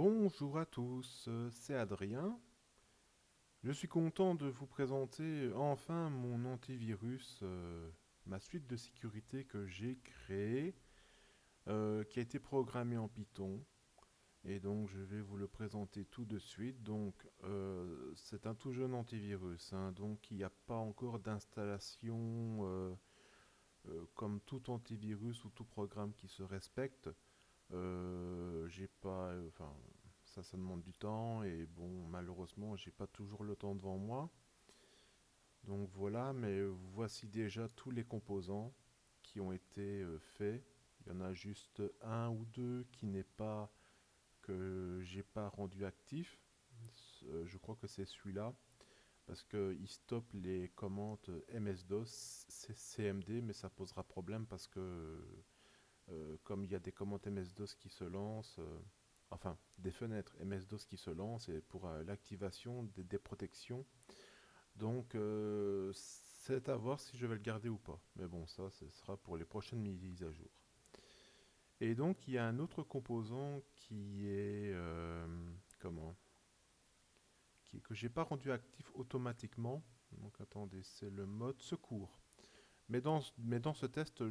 Bonjour à tous, c'est Adrien. Je suis content de vous présenter enfin mon antivirus, ma suite de sécurité que j'ai créée, qui a été programmée en Python. Et donc je vais vous le présenter tout de suite. Donc c'est un tout jeune antivirus, hein, donc il n'y a pas encore d'installation comme tout antivirus ou tout programme qui se respecte. J'ai pas, enfin, ça demande du temps et bon, malheureusement, j'ai pas toujours le temps devant moi. Donc voilà, mais voici déjà tous les composants qui ont été faits. Il y en a juste un ou deux qui n'est pas que j'ai pas rendu actif. Je crois que c'est celui-là parce qu'il stoppe les commandes MS-DOS, CMD, mais ça posera problème parce que comme il y a des commandes MS-DOS qui se lancent, enfin des fenêtres MS-DOS qui se lancent et pour l'activation des protections. Donc c'est à voir si je vais le garder ou pas. Mais bon, ça ce sera pour les prochaines mises à jour. Et donc il y a un autre composant qui est comment que j'ai pas rendu actif automatiquement. Donc attendez, c'est le mode secours. Mais dans dans ce test,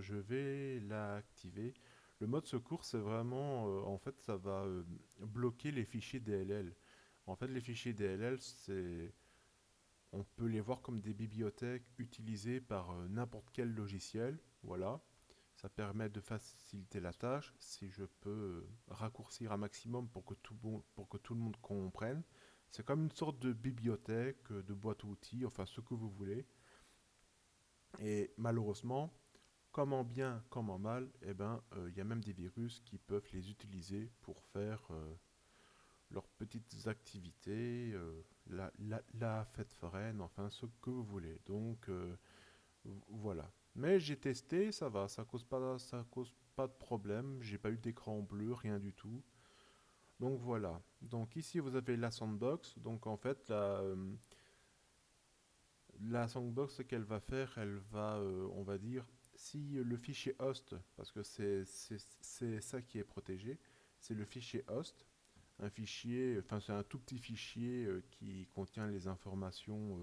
je vais l'activer. Le mode secours, c'est vraiment, en fait, ça va bloquer les fichiers DLL. En fait, les fichiers DLL, on peut les voir comme des bibliothèques utilisées par n'importe quel logiciel. Voilà. Ça permet de faciliter la tâche. Si je peux raccourcir un maximum pour que tout le monde comprenne. C'est comme une sorte de bibliothèque, de boîte à outils, enfin ce que vous voulez. Et malheureusement, comme en bien comme en mal, eh ben, il y a même des virus qui peuvent les utiliser pour faire leurs petites activités, la fête foraine, enfin ce que vous voulez. Donc voilà. Mais j'ai testé, ça va, ça cause pas de problème. J'ai pas eu d'écran bleu, rien du tout. Donc voilà. Donc ici vous avez la sandbox. Donc en fait la sandbox, ce qu'elle va faire, elle va, on va dire, si le fichier host, parce que c'est ça qui est protégé, c'est le fichier host, un fichier, enfin c'est un tout petit fichier qui contient les informations,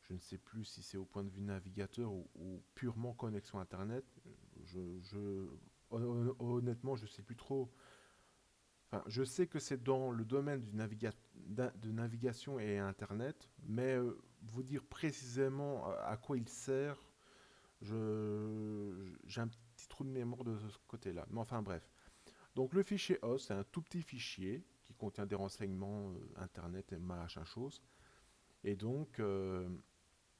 je ne sais plus si c'est au point de vue navigateur ou purement connexion Internet. Honnêtement, je ne sais plus trop. Enfin, je sais que c'est dans le domaine de navigation et Internet, mais vous dire précisément à quoi il sert, j'ai un petit trou de mémoire de ce côté-là. Mais enfin bref. Donc le fichier host, c'est un tout petit fichier qui contient des renseignements Internet et machin chose. Et donc,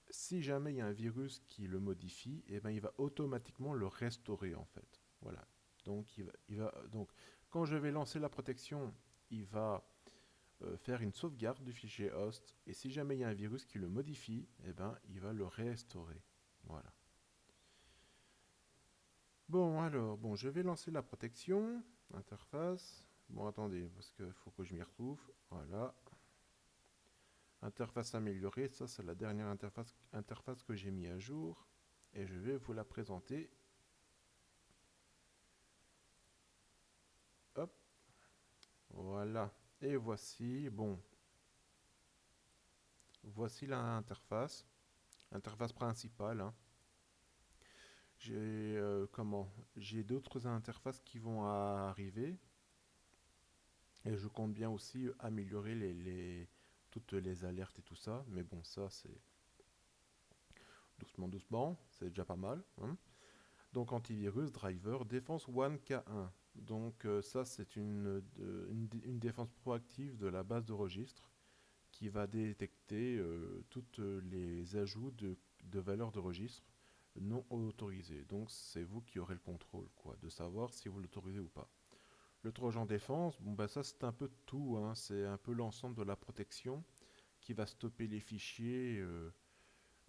si jamais il y a un virus qui le modifie, eh ben, il va automatiquement le restaurer en fait. Voilà. Donc, donc, quand je vais lancer la protection, il va faire une sauvegarde du fichier host. Et si jamais il y a un virus qui le modifie, eh ben, il va le restaurer. Voilà. Bon, alors, bon, je vais lancer la protection. Interface. Bon, attendez, parce qu'il faut que je m'y retrouve. Voilà. Interface améliorée. Ça, c'est la dernière interface que j'ai mis à jour. Et je vais vous la présenter. Hop. Voilà. Et voici, bon, voici l'interface. Interface principale, hein. J'ai J'ai d'autres interfaces qui vont arriver. Et je compte bien aussi améliorer toutes les alertes et tout ça. Mais bon, ça, c'est doucement, doucement. C'est déjà pas mal, hein. Donc, antivirus, driver, défense One K1. Donc, ça, c'est une défense proactive de la base de registre qui va détecter toutes les ajouts de valeurs de registre non autorisées. Donc, c'est vous qui aurez le contrôle, quoi, de savoir si vous l'autorisez ou pas. Le Trojan défense, bon bah ça c'est un peu tout, hein. C'est un peu l'ensemble de la protection qui va stopper les fichiers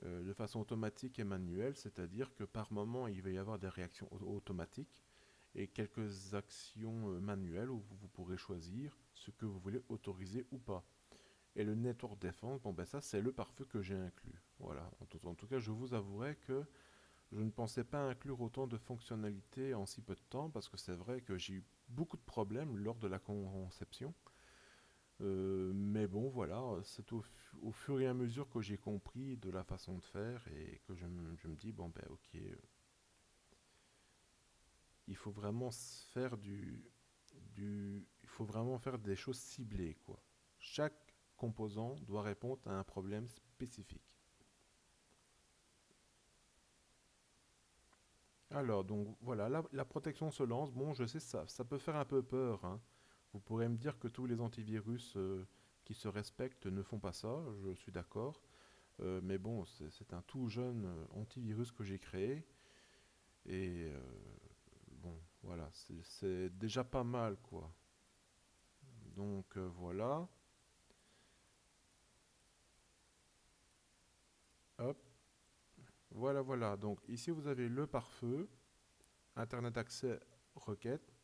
de façon automatique et manuelle, c'est-à-dire que par moment il va y avoir des réactions automatiques et quelques actions manuelles où vous pourrez choisir ce que vous voulez autoriser ou pas. Et le network defense, bon ben ça c'est le pare-feu que j'ai inclus. Voilà. En tout cas, je vous avouerai que Je ne pensais pas inclure autant de fonctionnalités en si peu de temps parce que c'est vrai que j'ai eu beaucoup de problèmes lors de la conception. Mais bon, voilà, c'est au fur et à mesure que j'ai compris de la façon de faire et que je me dis, bon ben ok, il faut vraiment faire il faut vraiment faire des choses ciblées, quoi. Chaque composant doit répondre à un problème spécifique. Alors, donc voilà, la protection se lance. Bon, je sais ça peut faire un peu peur, hein. Vous pourrez me dire que tous les antivirus qui se respectent ne font pas ça, je suis d'accord. Mais bon, c'est un tout jeune antivirus que j'ai créé. Et bon, voilà, c'est déjà pas mal, quoi. Donc voilà. Hop, voilà, voilà. Donc ici, vous avez le pare-feu, Internet accès requête.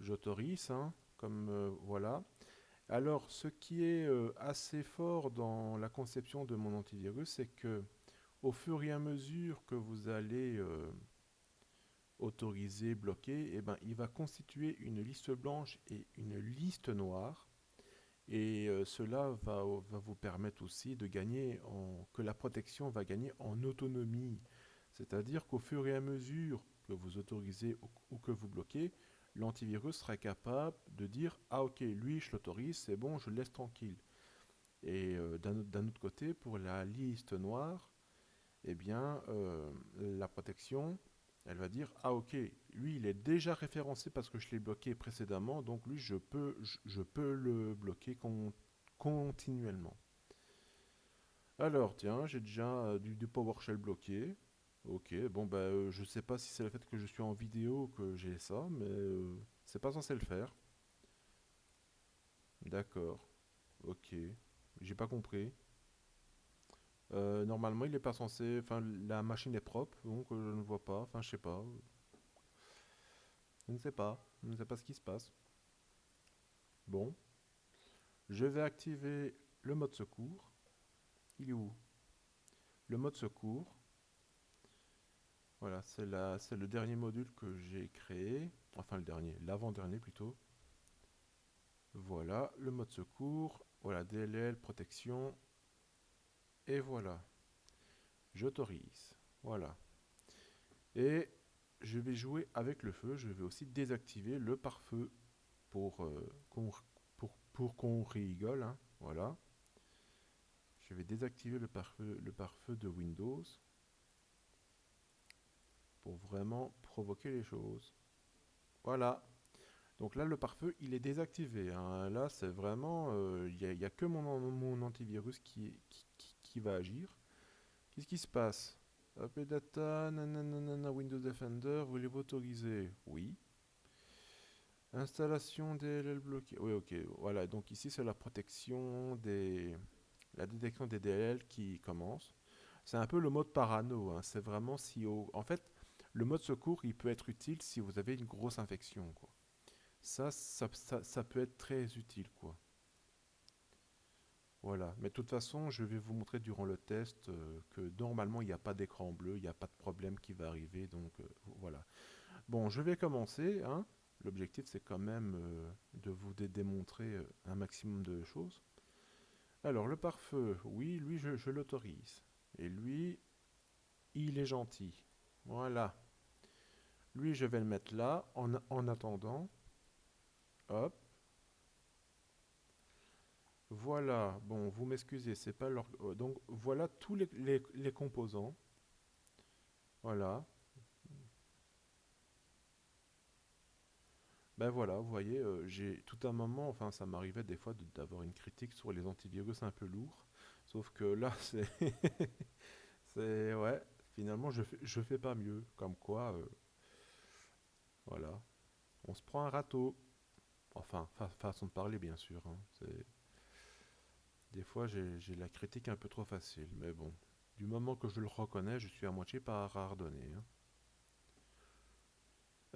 J'autorise, hein, comme voilà. Alors, ce qui est assez fort dans la conception de mon antivirus, c'est que au fur et à mesure que vous allez autoriser, bloquer, eh ben, il va constituer une liste blanche et une liste noire. Et cela va vous permettre aussi de gagner que la protection va gagner en autonomie. C'est-à-dire qu'au fur et à mesure que vous autorisez ou que vous bloquez, l'antivirus sera capable de dire ah ok, lui je l'autorise, c'est bon, je le laisse tranquille. Et d'un autre côté, pour la liste noire, eh bien, la protection, elle va dire ah ok, lui il est déjà référencé parce que je l'ai bloqué précédemment, donc lui je peux le bloquer continuellement. Alors tiens, j'ai déjà du PowerShell bloqué. Ok, bon bah je sais pas si c'est le fait que je suis en vidéo que j'ai ça, mais c'est pas censé le faire. D'accord, ok, j'ai pas compris. Normalement, il est pas censé. Enfin, la machine est propre, donc je ne vois pas. Enfin, je sais pas. Je ne sais pas. Je ne sais pas ce qui se passe. Bon, je vais activer le mode secours. Il est où? Le mode secours. Voilà, c'est le dernier module que j'ai créé. Enfin, le dernier, l'avant-dernier plutôt. Voilà, le mode secours. Voilà, DLL, protection. Et voilà, j'autorise. Voilà. Et je vais jouer avec le feu. Je vais aussi désactiver le pare-feu pour pour qu'on rigole, hein. Voilà. Je vais désactiver le pare-feu de Windows pour vraiment provoquer les choses. Voilà. Donc là, le pare-feu, il est désactivé, hein. Là, c'est vraiment... Il n'y a que mon antivirus qui va agir. Qu'est-ce qui se passe? API Data, nanana, Windows Defender, voulez-vous autoriser? Oui. Installation DLL bloquée. Oui, ok. Voilà, donc ici, c'est la protection la détection des DLL qui commence. C'est un peu le mode parano, hein. C'est vraiment si en fait, le mode secours, il peut être utile si vous avez une grosse infection, quoi. Ça peut être très utile, quoi. Voilà. Mais de toute façon, je vais vous montrer durant le test que normalement, il n'y a pas d'écran bleu, il n'y a pas de problème qui va arriver. Donc, voilà. Bon, je vais commencer, hein. L'objectif, c'est quand même de vous démontrer un maximum de choses. Alors, le pare-feu, oui, lui, je l'autorise. Et lui, il est gentil. Voilà. Lui, je vais le mettre là, en attendant. Hop. Voilà. Bon, vous m'excusez, c'est pas leur... donc, voilà tous les composants. Voilà. Ben voilà, vous voyez, j'ai tout un moment, enfin, ça m'arrivait des fois d'avoir une critique sur les antivirus un peu lourds. Sauf que là, c'est... c'est... Ouais, finalement, je fais pas mieux. Comme quoi, voilà. On se prend un râteau. Enfin, façon de parler, bien sûr, hein. Des fois, j'ai la critique un peu trop facile, mais bon. Du moment que je le reconnais, je suis à moitié pardonné, hein.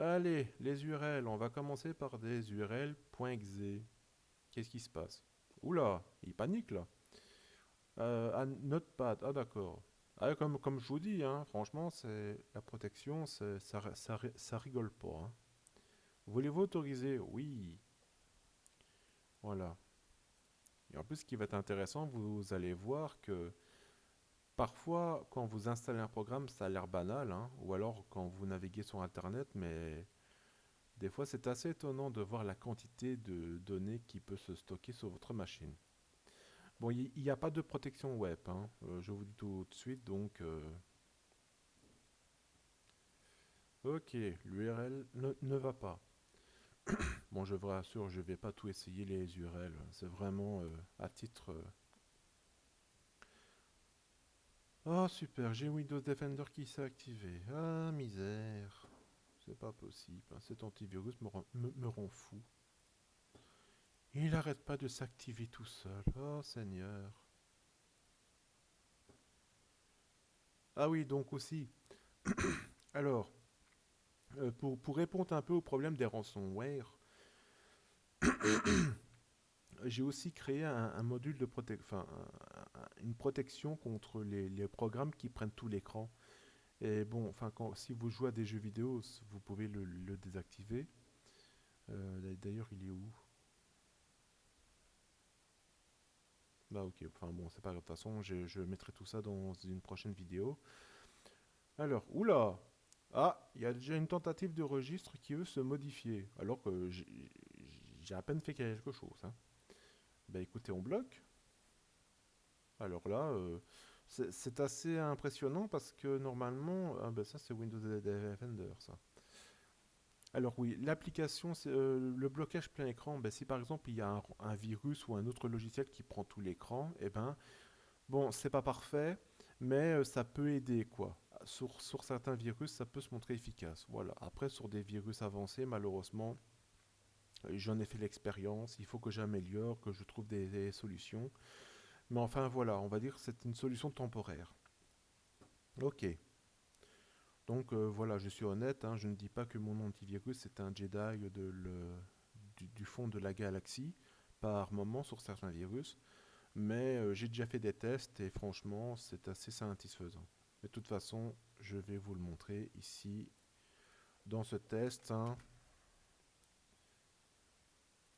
Allez, les URL, on va commencer par des URL .exe. Qu'est-ce qui se passe? Oula, il panique là. Ah, Notepad, ah d'accord. Ah, comme je vous dis, hein, franchement, c'est la protection, ça rigole pas, hein. Voulez-vous autoriser? Oui. Voilà. Et en plus, ce qui va être intéressant, vous allez voir que parfois, quand vous installez un programme, ça a l'air banal, hein, ou alors quand vous naviguez sur Internet, mais des fois, c'est assez étonnant de voir la quantité de données qui peut se stocker sur votre machine. Bon, il n'y a pas de protection web, hein, je vous dis tout de suite, donc ok, l'URL ne va pas. Bon, je vous rassure, je vais pas tout essayer les URL, c'est vraiment à titre... Oh super, j'ai Windows Defender qui s'est activé. Ah misère, c'est pas possible, hein, cet antivirus me rend fou. Il n'arrête pas de s'activer tout seul, oh Seigneur. Ah oui, donc aussi, alors, pour répondre un peu au problème des ransomware, j'ai aussi créé un module de protection, enfin, une protection contre les programmes qui prennent tout l'écran. Et bon, enfin, si vous jouez à des jeux vidéo, vous pouvez le désactiver. D'ailleurs, il est où? Bah ok, enfin bon, c'est pas grave, de toute façon, je mettrai tout ça dans une prochaine vidéo. Alors, oula! Ah, il y a déjà une tentative de registre qui veut se modifier, alors que j'ai à peine fait quelque chose, hein. Bah écoutez, on bloque. Alors là, c'est assez impressionnant parce que normalement, ah bah ça c'est Windows Defender ça. Alors oui, l'application, le blocage plein écran, ben, si par exemple il y a un virus ou un autre logiciel qui prend tout l'écran, eh ben, bon, c'est pas parfait, mais ça peut aider quoi. Sur certains virus, ça peut se montrer efficace. Voilà. Après, sur des virus avancés, malheureusement, j'en ai fait l'expérience. Il faut que j'améliore, que je trouve des solutions. Mais enfin, voilà, on va dire que c'est une solution temporaire. Ok. Donc voilà, je suis honnête, hein, je ne dis pas que mon antivirus est un Jedi du fond de la galaxie, par moment sur certains virus, mais j'ai déjà fait des tests et franchement, c'est assez satisfaisant. De toute façon, je vais vous le montrer ici dans ce test, hein.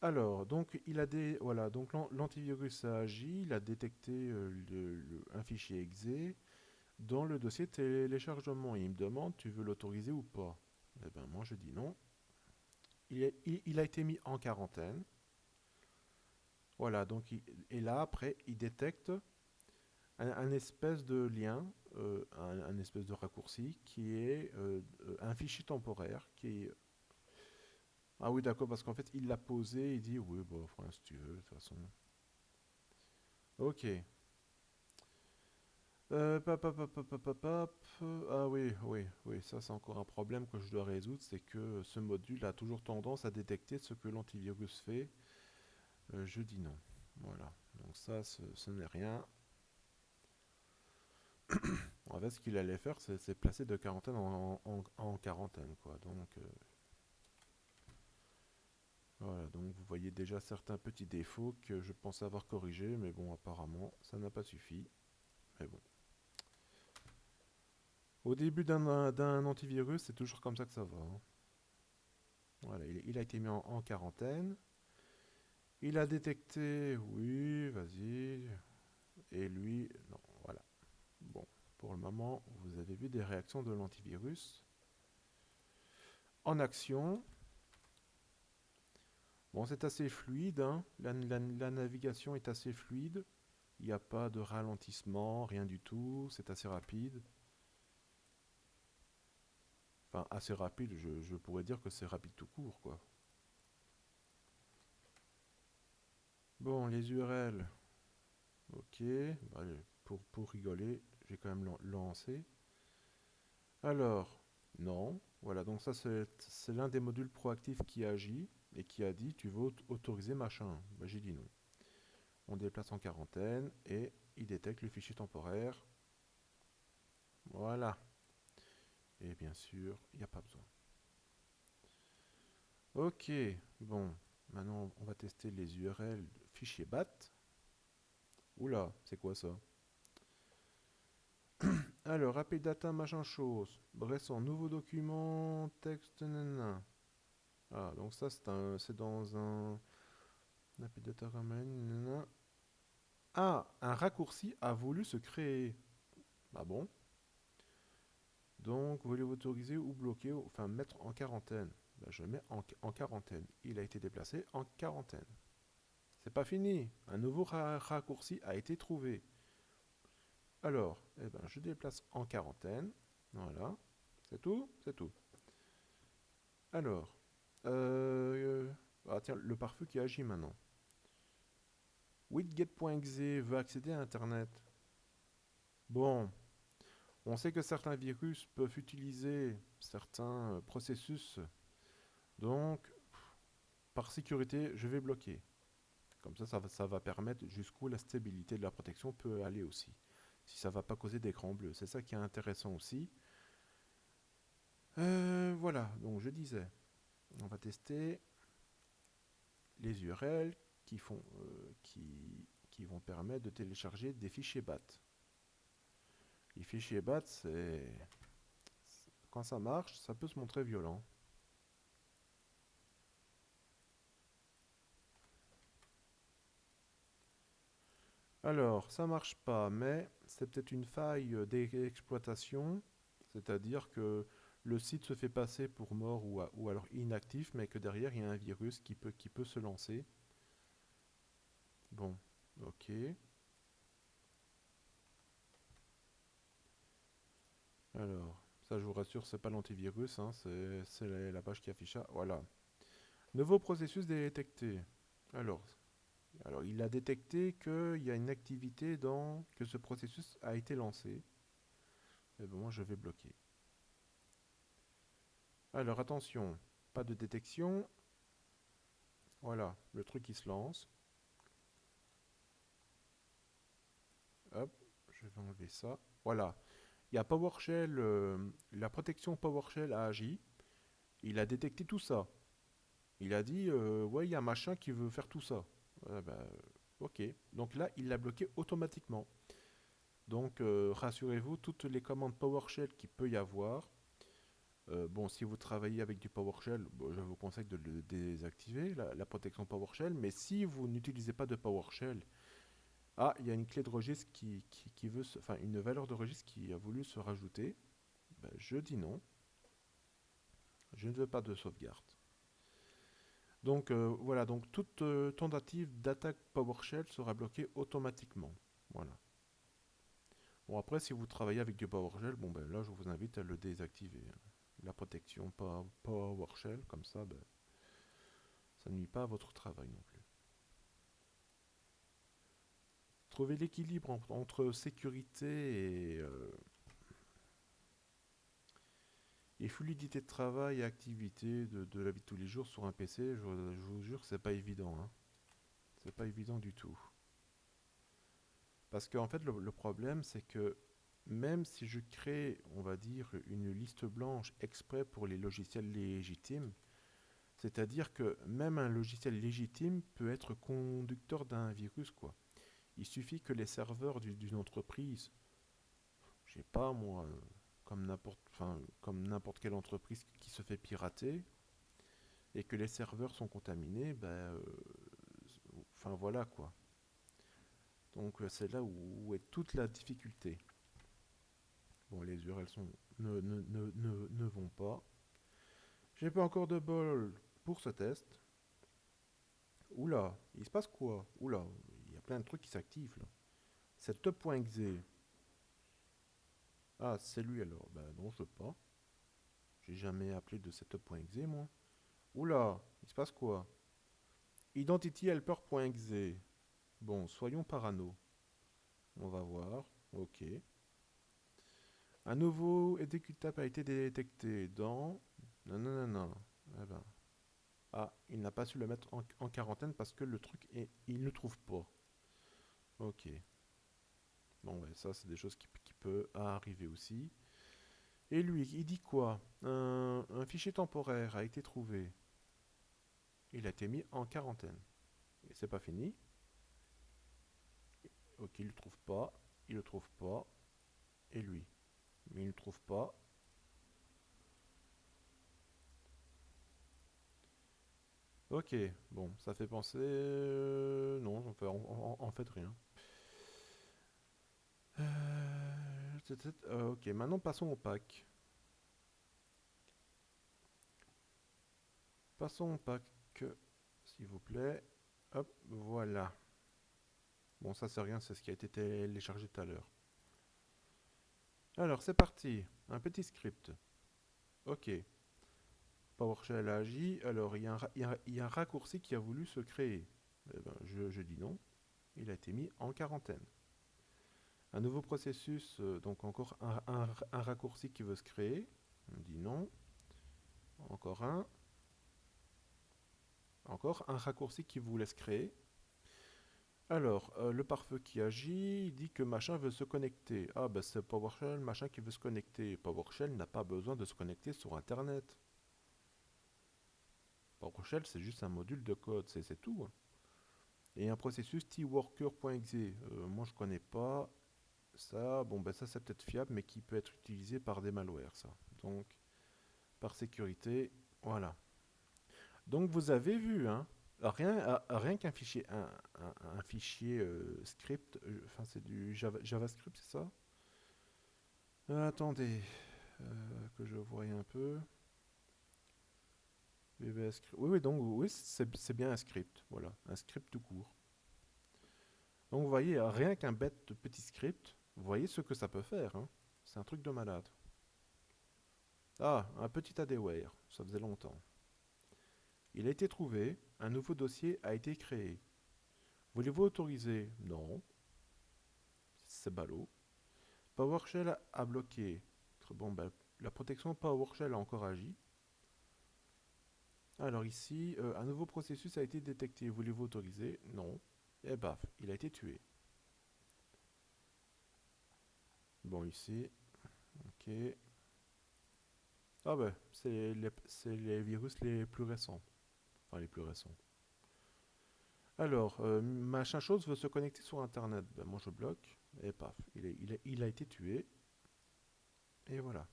Alors, donc il a des voilà, donc l'antivirus a agi, il a détecté un fichier exe dans le dossier téléchargement. Il me demande, tu veux l'autoriser ou pas? Eh ben moi je dis non. Il a été mis en quarantaine. Voilà, donc et là après il détecte un espèce de lien, un espèce de raccourci qui est un fichier temporaire qui est... Ah oui d'accord, parce qu'en fait il l'a posé, il dit oui bon enfin si tu veux de toute façon. Ok. Ah oui, oui, oui, ça c'est encore un problème que je dois résoudre, c'est que ce module a toujours tendance à détecter ce que l'antivirus fait. Je dis non. Voilà. Donc ça, ce n'est rien. En fait, ce qu'il allait faire, c'est placer de quarantaine en quarantaine, quoi. Donc, voilà. Donc, vous voyez déjà certains petits défauts que je pensais avoir corrigés, mais bon, apparemment, ça n'a pas suffi. Mais bon. Au début d'un antivirus, c'est toujours comme ça que ça va, hein. Voilà, il a été mis en quarantaine. Il a détecté, oui, vas-y. Et lui, non, voilà. Bon, pour le moment, vous avez vu des réactions de l'antivirus. En action, bon, c'est assez fluide, hein. La navigation est assez fluide. Il n'y a pas de ralentissement, rien du tout. C'est assez rapide. Enfin, assez rapide, je pourrais dire que c'est rapide tout court, quoi. Bon, les URL. Ok. Bah, pour rigoler, j'ai quand même lancé. Alors, non. Voilà, donc ça, c'est l'un des modules proactifs qui agit et qui a dit, tu veux autoriser machin. Bah, j'ai dit non. On déplace en quarantaine et il détecte le fichier temporaire. Voilà. Et bien sûr, il n'y a pas besoin. Ok, bon. Maintenant, on va tester les URL fichier BAT. Oula, c'est quoi ça? Alors, API data, machin chose. Récent, nouveau document, texte, nanana. Ah, donc ça, c'est dans un API data ramène, nanana. Ah, un raccourci a voulu se créer. Ah bon? Donc, voulez-vous autoriser ou bloquer, enfin mettre en quarantaine? Ben, je mets en quarantaine. Il a été déplacé en quarantaine. C'est pas fini. Un nouveau raccourci a été trouvé. Alors, eh ben, je déplace en quarantaine. Voilà. C'est tout? C'est tout. Alors, ah tiens, le pare-feu qui agit maintenant. Widget.exe veut accéder à Internet. Bon, on sait que certains virus peuvent utiliser certains processus. Donc, par sécurité, je vais bloquer. Comme ça va permettre jusqu'où la stabilité de la protection peut aller aussi. Si ça ne va pas causer d'écran bleu. C'est ça qui est intéressant aussi. Voilà, donc je disais, on va tester les URL qui vont permettre de télécharger des fichiers BAT. Les fichiers BAT, quand ça marche, ça peut se montrer violent. Alors, ça marche pas, mais c'est peut-être une faille d'exploitation, c'est-à-dire que le site se fait passer pour mort ou alors inactif, mais que derrière il y a un virus qui peut se lancer. Bon, ok. Alors, ça je vous rassure, c'est pas l'antivirus, hein, c'est la page qui affiche ça. Voilà. Nouveau processus détecté. Alors, il a détecté qu'il y a une activité que ce processus a été lancé. Et bon, moi je vais bloquer. Alors attention, pas de détection. Voilà, le truc qui se lance. Hop, je vais enlever ça. Voilà. Il y a PowerShell, la protection PowerShell a agi. Il a détecté tout ça. Il a dit, ouais, il y a un machin qui veut faire tout ça. Bah, ok. Donc là, il l'a bloqué automatiquement. Donc rassurez-vous, toutes les commandes PowerShell qu'il peut y avoir, bon, si vous travaillez avec du PowerShell, bon, je vous conseille de le désactiver, la protection PowerShell. Mais si vous n'utilisez pas de PowerShell, ah, il y a une clé de registre qui veut, enfin une valeur de registre qui a voulu se rajouter. Ben, je dis non, je ne veux pas de sauvegarde. Donc voilà, donc toute tentative d'attaque PowerShell sera bloquée automatiquement. Voilà. Bon après, si vous travaillez avec du PowerShell, bon ben là je vous invite à le désactiver, hein. La protection PowerShell, comme ça, ben, ça ne nuit pas à votre travail non plus. Trouver l'équilibre entre sécurité et fluidité de travail et activité de la vie de tous les jours sur un PC, je vous jure que c'est pas évident, hein. C'est pas évident du tout. Parce qu'en fait, le problème, c'est que même si je crée, on va dire, une liste blanche exprès pour les logiciels légitimes, c'est-à-dire que même un logiciel légitime peut être conducteur d'un virus, quoi. Il suffit que les serveurs d'une entreprise, je sais pas moi, comme n'importe quelle entreprise qui se fait pirater, et que les serveurs sont contaminés, enfin voilà quoi. Donc c'est là où est toute la difficulté. Bon, les URL ne vont pas. J'ai pas encore de bol pour ce test. Oula, il se passe quoi? Oula, il y a plein de trucs qui s'activent là. Setup.exe. Ah, c'est lui alors. Ben non, je veux pas. J'ai jamais appelé de setup.exe moi. Oula, il se passe quoi? Identityhelper.exe. Bon, soyons parano. On va voir. Ok. Un nouveau exécutable a été détecté dans... Non, non, non, non. Eh ben. Ah, il n'a pas su le mettre en quarantaine parce que le truc est... Il ne trouve pas. Ok. Bon, ouais, ça, c'est des choses qui peuvent arriver aussi. Et lui, il dit quoi? Un fichier temporaire a été trouvé. Il a été mis en quarantaine. Et c'est pas fini. Ok, il le trouve pas. Il le trouve pas. Et lui? mais il ne trouve pas. Ok, bon, ça fait penser... non, en fait rien. Ok, maintenant passons au pack. Passons au pack, s'il vous plaît. Hop, voilà. Bon, ça c'est rien, c'est ce qui a été téléchargé tout à l'heure. Alors, c'est parti. Un petit script. Ok. PowerShell a agi. Alors, il y a un raccourci qui a voulu se créer. Eh ben, je dis non. Il a été mis en quarantaine. Un nouveau processus, donc encore un raccourci qui veut se créer. On dit non. Encore un. Encore un raccourci qui vous laisse créer. Alors, le pare-feu qui agit, il dit que machin veut se connecter. Ah, ben c'est PowerShell, machin qui veut se connecter. PowerShell n'a pas besoin de se connecter sur Internet. PowerShell, c'est juste un module de code, c'est tout, hein. Et un processus tworker.exe. Moi, je connais pas ça. Bon, ben ça, c'est peut-être fiable, mais qui peut être utilisé par des malwares, ça. Donc, par sécurité, voilà. Donc, vous avez vu, hein, rien qu'un fichier, un fichier script, enfin, c'est du JavaScript, c'est ça? Attendez, que je voie un peu. VBS script. Oui, oui, donc, oui, c'est bien un script, voilà, un script tout court. Donc vous voyez, rien qu'un bête petit script, vous voyez ce que ça peut faire, hein. C'est un truc de malade. Ah, un petit adware, ça faisait longtemps. Il a été trouvé, un nouveau dossier a été créé. Voulez-vous autoriser? Non, c'est ballot. PowerShell a bloqué. Bon, ben, la protection PowerShell a encore agi. Alors ici, un nouveau processus a été détecté. Voulez-vous autoriser? Non. Et baf, il a été tué. Bon, ici, ok. Ah ben, c'est les virus les plus récents. Enfin, les plus récents. Alors, machin chose veut se connecter sur Internet. Ben, moi, je bloque. Et paf, il a été tué. Et voilà.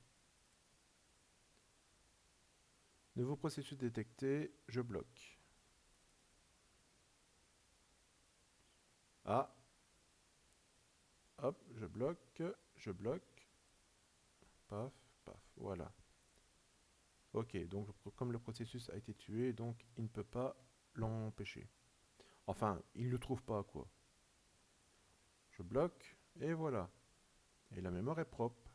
Nouveau processus détecté. Je bloque. Ah, hop, je bloque. Je bloque. Paf, paf. Voilà. Ok, donc comme le processus a été tué, donc il ne peut pas l'empêcher. Enfin, il ne le trouve pas, quoi. Je bloque. Et voilà. Et la mémoire est propre.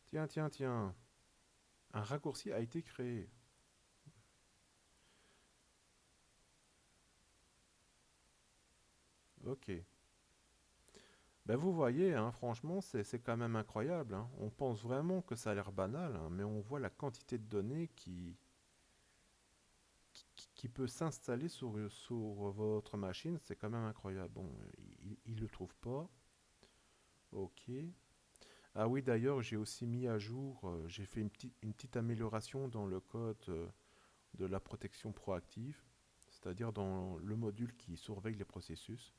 Tiens, tiens, tiens. Un raccourci a été créé. Ok. Ben vous voyez, hein, franchement, c'est quand même incroyable, hein. On pense vraiment que ça a l'air banal, hein, mais on voit la quantité de données qui peut s'installer sur votre machine. C'est quand même incroyable. Bon, il ne le trouve pas. Ok. Ah oui, d'ailleurs, j'ai aussi mis à jour, j'ai fait une petite amélioration dans le code de la protection proactive, c'est-à-dire dans le module qui surveille les processus.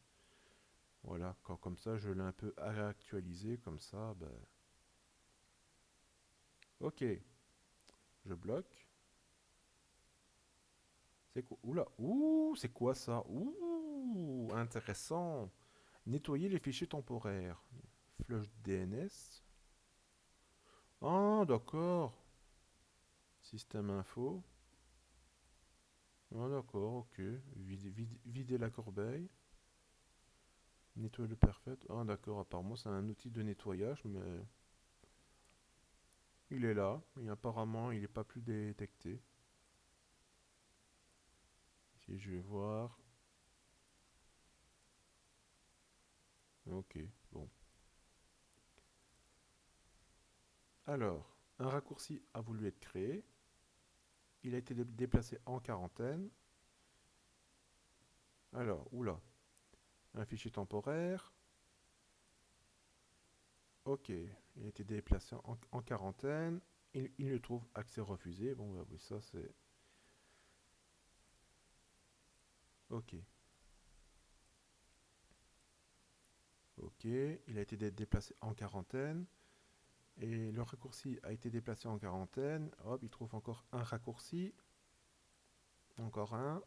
Voilà, comme ça, je l'ai un peu actualisé, comme ça, ben, ok, je bloque. C'est quoi? Oula, ouh, c'est quoi ça? Ouh, intéressant. Nettoyer les fichiers temporaires. Flush DNS. Ah, d'accord. Système info. Ah, d'accord, ok. Vider la corbeille. Nettoyer le perfect. Ah, d'accord, apparemment c'est un outil de nettoyage, mais il est là. Et apparemment, il n'est pas plus détecté. Si je vais voir. Ok, bon. Alors, un raccourci a voulu être créé. Il a été déplacé en quarantaine. Alors, oula, un fichier temporaire. Ok, il a été déplacé en quarantaine. Il le trouve accès refusé. Bon, bah oui, ça c'est... Ok. Ok, il a été déplacé en quarantaine. Et le raccourci a été déplacé en quarantaine. Hop, il trouve encore un raccourci. Encore un.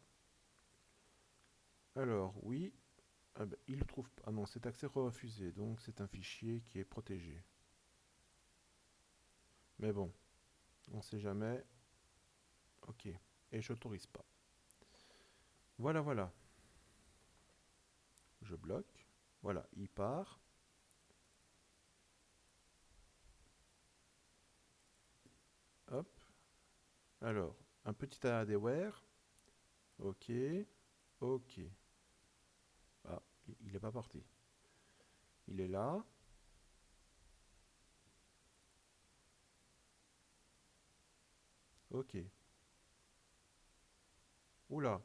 Alors, oui. Ah ben, il le trouve pas. Ah non, cet accès refusé. Donc, c'est un fichier qui est protégé. Mais bon, on sait jamais. Ok. Et je n'autorise pas. Voilà, voilà. Je bloque. Voilà, il part. Hop. Alors, un petit ADWare. Ok. Ok. Ah, il n'est pas parti. Il est là. Ok. Oula.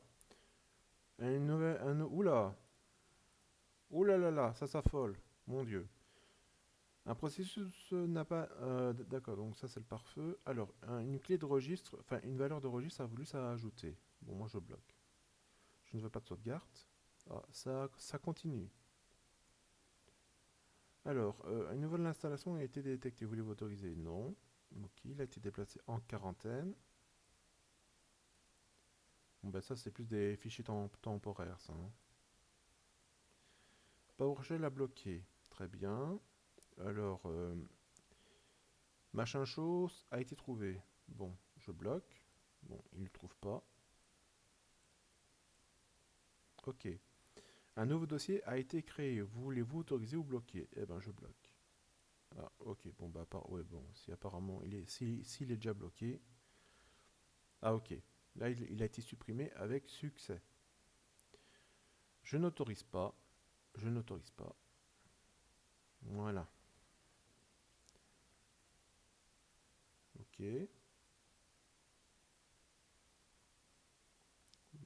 Une nouvelle. Oula. Oula là là, ça s'affole. Mon Dieu. Un processus n'a pas... d'accord, donc ça c'est le pare-feu. Alors, une clé de registre, enfin une valeur de registre a voulu s'ajouter. Bon, moi je bloque. Je ne veux pas de sauvegarde. Ah, ça continue. Alors, une nouvelle installation a été détectée. Voulez-vous autoriser? Non. Ok, il a été déplacé en quarantaine. Bon, ben ça c'est plus des fichiers temporaires, ça, hein. PowerShell a bloqué. Très bien. Alors, machin chose a été trouvé. Bon, je bloque. Bon, il ne le trouve pas. Ok. Un nouveau dossier a été créé. Voulez-vous autoriser ou bloquer? Eh ben, je bloque. Ah, ok. Bon, bah, ouais, bon. Si apparemment, s'il est déjà bloqué. Ah, ok. Là, il a été supprimé avec succès. Je n'autorise pas. Je n'autorise pas. Voilà. Ok.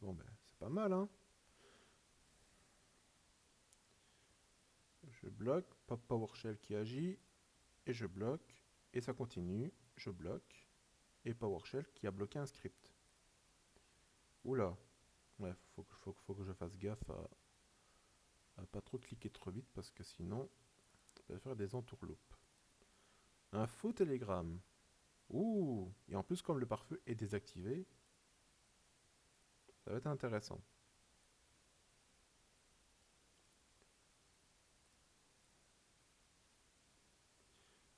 Bon, ben, c'est pas mal, hein. Je bloque. Pop PowerShell qui agit. Et je bloque. Et ça continue. Je bloque. Et PowerShell qui a bloqué un script. Oula. Ouais, faut que je fasse gaffe à pas trop cliquer trop vite parce que sinon, ça va faire des entourloupes. Un faux télégramme. Ouh. Et en plus, comme le pare-feu est désactivé, ça va être intéressant.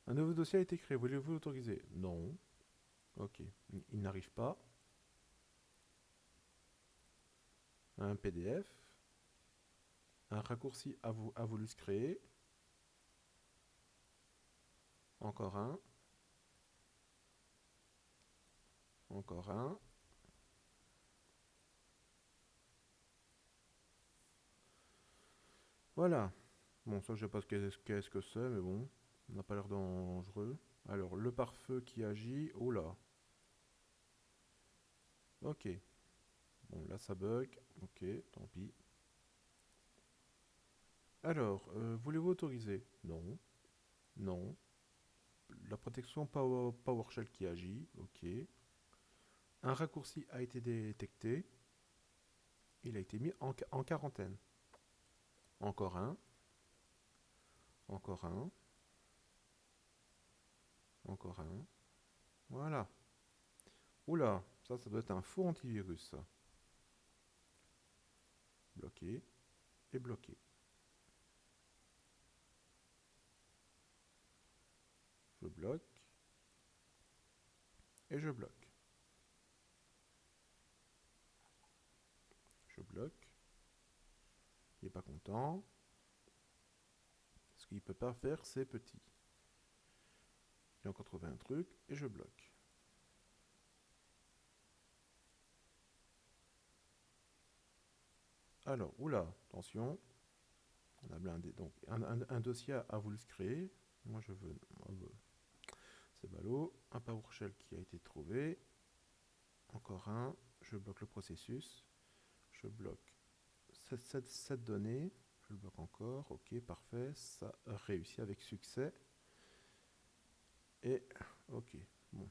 Un nouveau dossier a été créé. Voulez-vous l'autoriser? Non. Ok. Il n'arrive pas. Un PDF. Un raccourci a voulu se créer. Encore un. Encore un. Voilà. Bon, ça, je sais pas qu'est-ce que c'est, mais bon. On n'a pas l'air dangereux. Alors, le pare-feu qui agit. Oh là. Ok. Bon, là, ça bug. Ok, tant pis. Alors, voulez-vous autoriser? Non. Non. La protection PowerShell qui agit. Ok. Un raccourci a été détecté. Il a été mis en quarantaine. Encore un. Encore un. Encore un. Voilà. Oula, ça doit être un faux antivirus, ça. Bloqué et bloqué. Je bloque et je bloque. Je bloque. Il n'est pas content. Ce qu'il ne peut pas faire, c'est petit. J'ai encore trouvé un truc et je bloque. Alors, oula, attention. On a blindé. Donc, un dossier a voulu se créer. Moi, je veux. C'est ballot. Un PowerShell qui a été trouvé. Encore un. Je bloque le processus. Je bloque cette donnée. Je le bloque encore. Ok, parfait. Ça réussit avec succès. Et, ok, bon.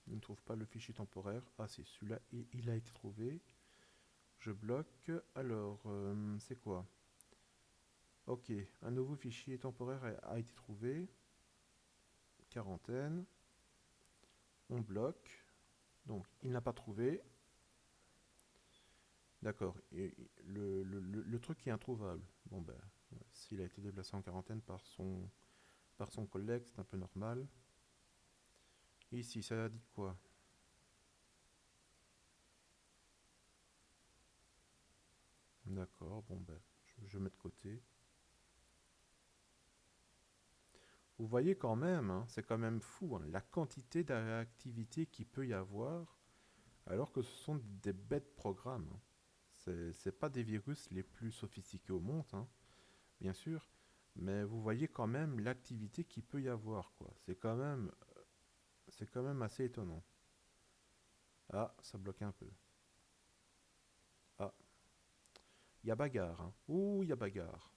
Je ne trouve pas le fichier temporaire. Ah, c'est celui-là. Il a été trouvé. Je bloque. Alors, c'est quoi? Ok, un nouveau fichier temporaire a été trouvé. Quarantaine. On bloque. Donc, il n'a pas trouvé. D'accord. Le truc qui est introuvable. Bon, ben, s'il a été déplacé en quarantaine par son collègue, c'est un peu normal. Ici, ça a dit quoi? D'accord, bon, ben, je mets de côté. Vous voyez quand même, hein, c'est quand même fou, hein, la quantité de réactivité qu'il peut y avoir, alors que ce sont des bêtes programmes, hein. C'est pas des virus les plus sophistiqués au monde, hein, bien sûr, mais vous voyez quand même l'activité qu'il peut y avoir, quoi. C'est quand même assez étonnant. Ah, ça bloque un peu. Ah, il y a bagarre, hein. Ouh, il y a bagarre.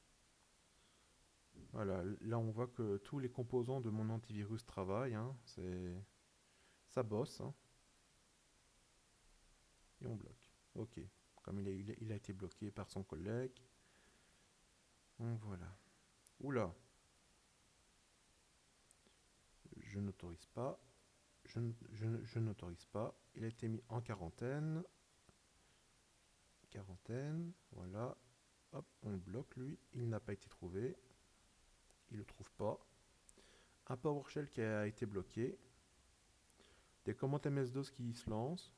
Voilà, là on voit que tous les composants de mon antivirus travaillent, hein. Ça bosse, hein, et on bloque. Ok, comme il a été bloqué par son collègue. Donc voilà. Oula, je n'autorise pas. Je n'autorise pas. Il a été mis en quarantaine. Quarantaine, voilà. Hop, on le bloque lui. Il n'a pas été trouvé. Il ne le trouve pas. Un PowerShell qui a été bloqué. Des commandes MS-DOS qui se lancent.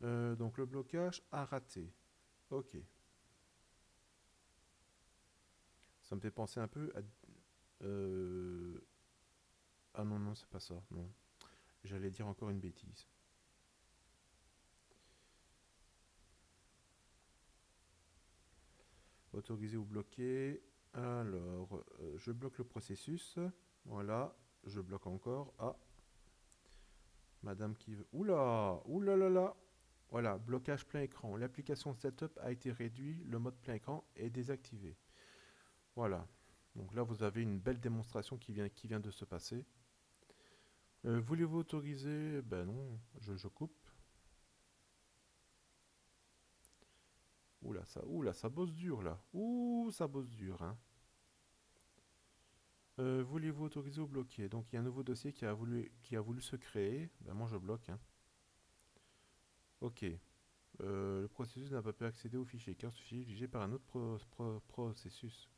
Donc le blocage a raté. Ok. Ça me fait penser un peu à... euh, Ah non, non, c'est pas ça. Non. J'allais dire encore une bêtise. Autoriser ou bloquer. Alors, je bloque le processus. Voilà. Je bloque encore. Ah, madame qui veut... Oula! Oula là là! Voilà, blocage plein écran. L'application Setup a été réduit. Le mode plein écran est désactivé. Voilà. Donc là, vous avez une belle démonstration qui vient de se passer. Voulez-vous autoriser? Ben non, je coupe. Oula, ça bosse dur là. Ouh, ça bosse dur, hein. Voulez-vous autoriser ou bloquer? Donc il y a un nouveau dossier qui a voulu se créer. Ben moi je bloque, hein. Ok. Le processus n'a pas pu accéder au fichier car ce fichier est dirigé par un autre processus.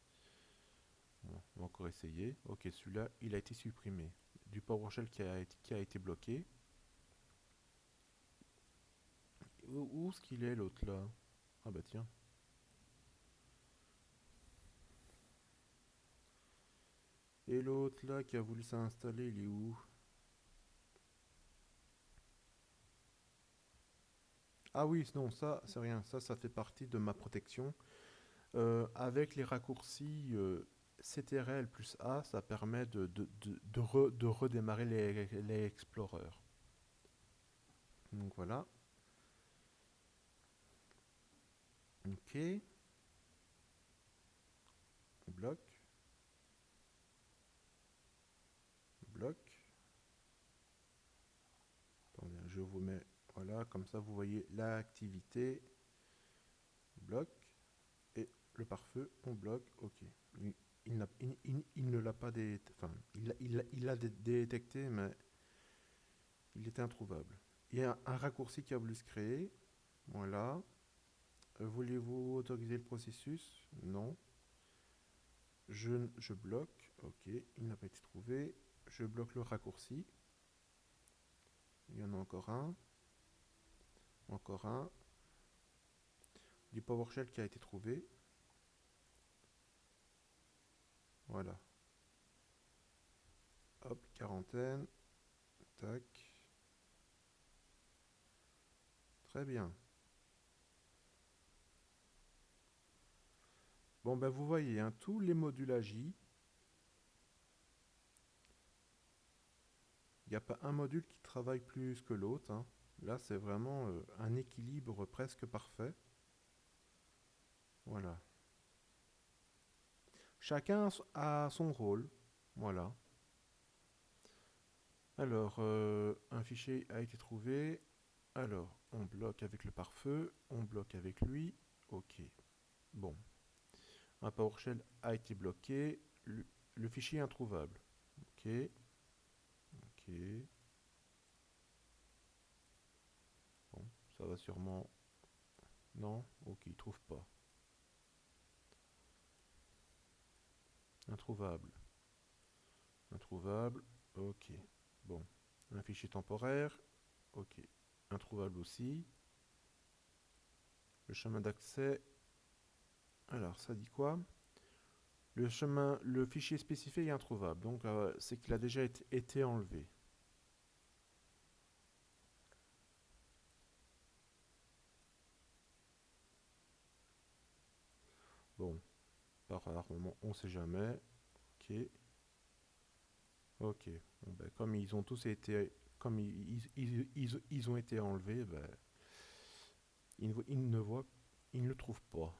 Bon, on va encore essayer. Ok, celui-là, il a été supprimé. Du PowerShell qui a été bloqué. Où est-ce qu'il est l'autre là? Ah bah tiens. Et l'autre là qui a voulu s'installer, il est où? Ah oui, non, ça, c'est rien. Ça fait partie de ma protection. Avec les raccourcis CTRL plus A, ça permet de redémarrer les Explorers. Donc voilà. Ok. Bloc. Bloc. Attendez, je vous mets. Voilà, comme ça vous voyez l'activité. Bloc. Et le pare-feu, on bloque. Ok. Il ne l'a pas détecté. Enfin, il l'a détecté, mais il était introuvable. Il y a un raccourci qui a voulu se créer. Voilà. Voulez-vous autoriser le processus? Non. Je bloque. Ok. Il n'a pas été trouvé. Je bloque le raccourci. Il y en a encore un. Encore un. Du PowerShell qui a été trouvé. Voilà. Hop, quarantaine. Tac. Très bien. Bon, ben vous voyez, hein, tous les modules AJ, il n'y a pas un module qui travaille plus que l'autre, hein. Là, c'est vraiment un équilibre presque parfait. Voilà. Chacun a son rôle. Voilà. Alors, un fichier a été trouvé. Alors, on bloque avec le pare-feu. On bloque avec lui. Ok. Bon. Un PowerShell a été bloqué. Le fichier est introuvable. Ok. Ok. Bon, ça va sûrement... Non? Ok, il trouve pas. Introuvable. Introuvable. Ok. Bon. Un fichier temporaire. Ok. Introuvable aussi. Le chemin d'accès. Alors, ça dit quoi? Le fichier spécifié est introuvable. Donc, c'est qu'il a déjà été enlevé. Bon, par rarement, on sait jamais. Ok. Ok. Bon, ben, comme ils ont tous été, comme ils ont été enlevés, ben, ils ne le trouvent pas.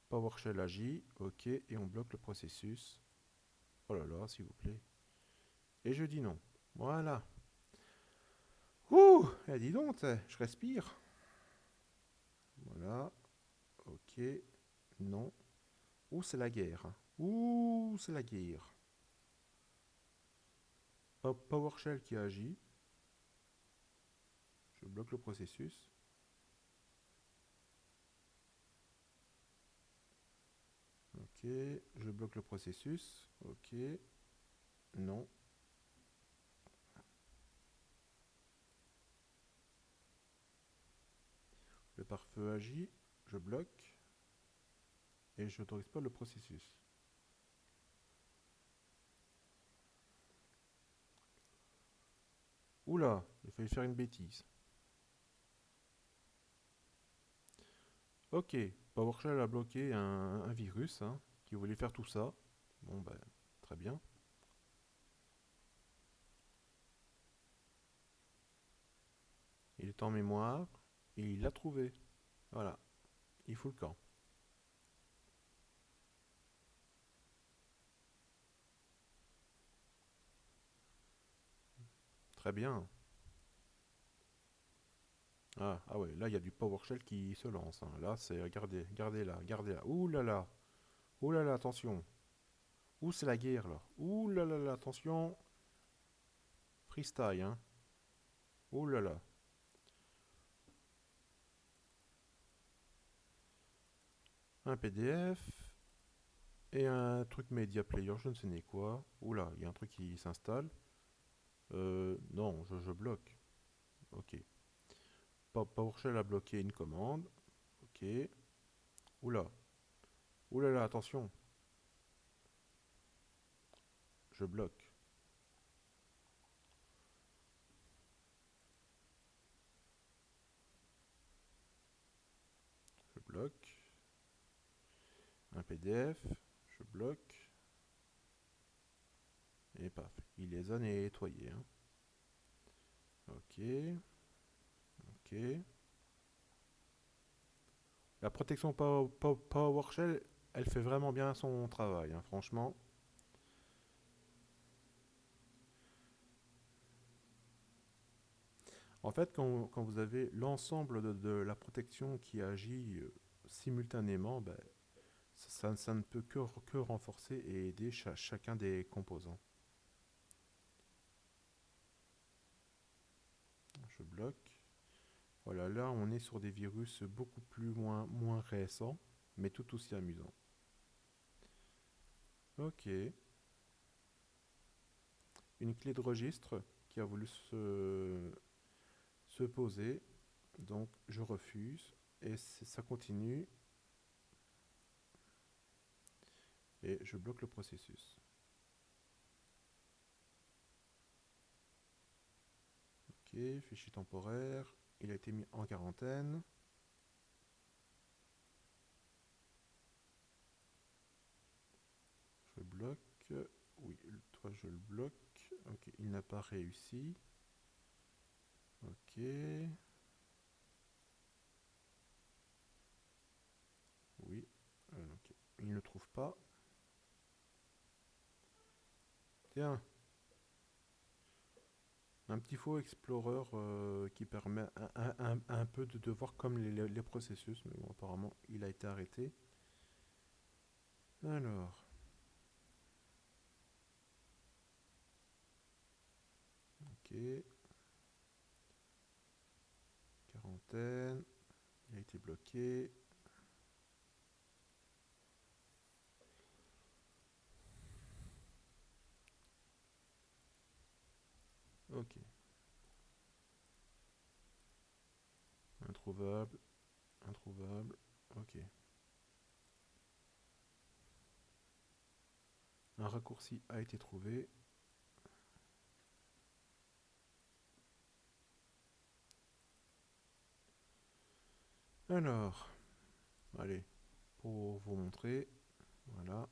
PowerShell agit, ok, et on bloque le processus. Oh là là, s'il vous plaît. Et je dis non. Voilà. Ouh, dis donc, je respire. Voilà. Ok. Non. Ouh, c'est la guerre. Ouh, c'est la guerre. PowerShell qui agit. Je bloque le processus. Ok. Je bloque le processus. Ok. Non. Le pare-feu agit. Je bloque. Et je n'autorise pas le processus. Oula, j'ai failli faire une bêtise. Ok, PowerShell a bloqué un virus hein, qui voulait faire tout ça. Bon, ben, très bien. Il est en mémoire et il l'a trouvé. Voilà, il fout le camp. Très bien. Ah ouais, là il y a du PowerShell qui se lance, hein. Là c'est, regardez, regardez là, regardez là. Ouh là là, attention. Ouh c'est la guerre là. Ouh là là, attention. Freestyle, hein. Ouh là là. Un PDF et un truc Media Player, je ne sais ni quoi. Ouh là, il y a un truc qui s'installe. Non, je bloque. Ok. PowerShell a bloqué une commande. Ok. Oula. Oula là, attention. Je bloque. Je bloque. Un PDF. Je bloque. Et paf. Il les a nettoyés, hein. Ok. Ok. La protection PowerShell, elle fait vraiment bien son travail, hein, franchement. En fait, quand vous avez l'ensemble de la protection qui agit simultanément, ben, ça ne peut que renforcer et aider chacun des composants. Je bloque. Voilà, là on est sur des virus beaucoup moins récents, mais tout aussi amusants. Ok. Une clé de registre qui a voulu se poser. Donc je refuse. Et ça continue. Et je bloque le processus. Ok, fichier temporaire. Il a été mis en quarantaine. Je bloque. Oui, toi je le bloque. Ok, il n'a pas réussi. Ok. Oui. Ok. Il ne trouve pas. Tiens. Un petit faux explorer qui permet un peu de voir comme les processus, mais bon, apparemment il a été arrêté. Alors, ok, quarantaine, il a été bloqué. Ok, introuvable, introuvable, ok. Un raccourci a été trouvé. Alors, allez, pour vous montrer, voilà.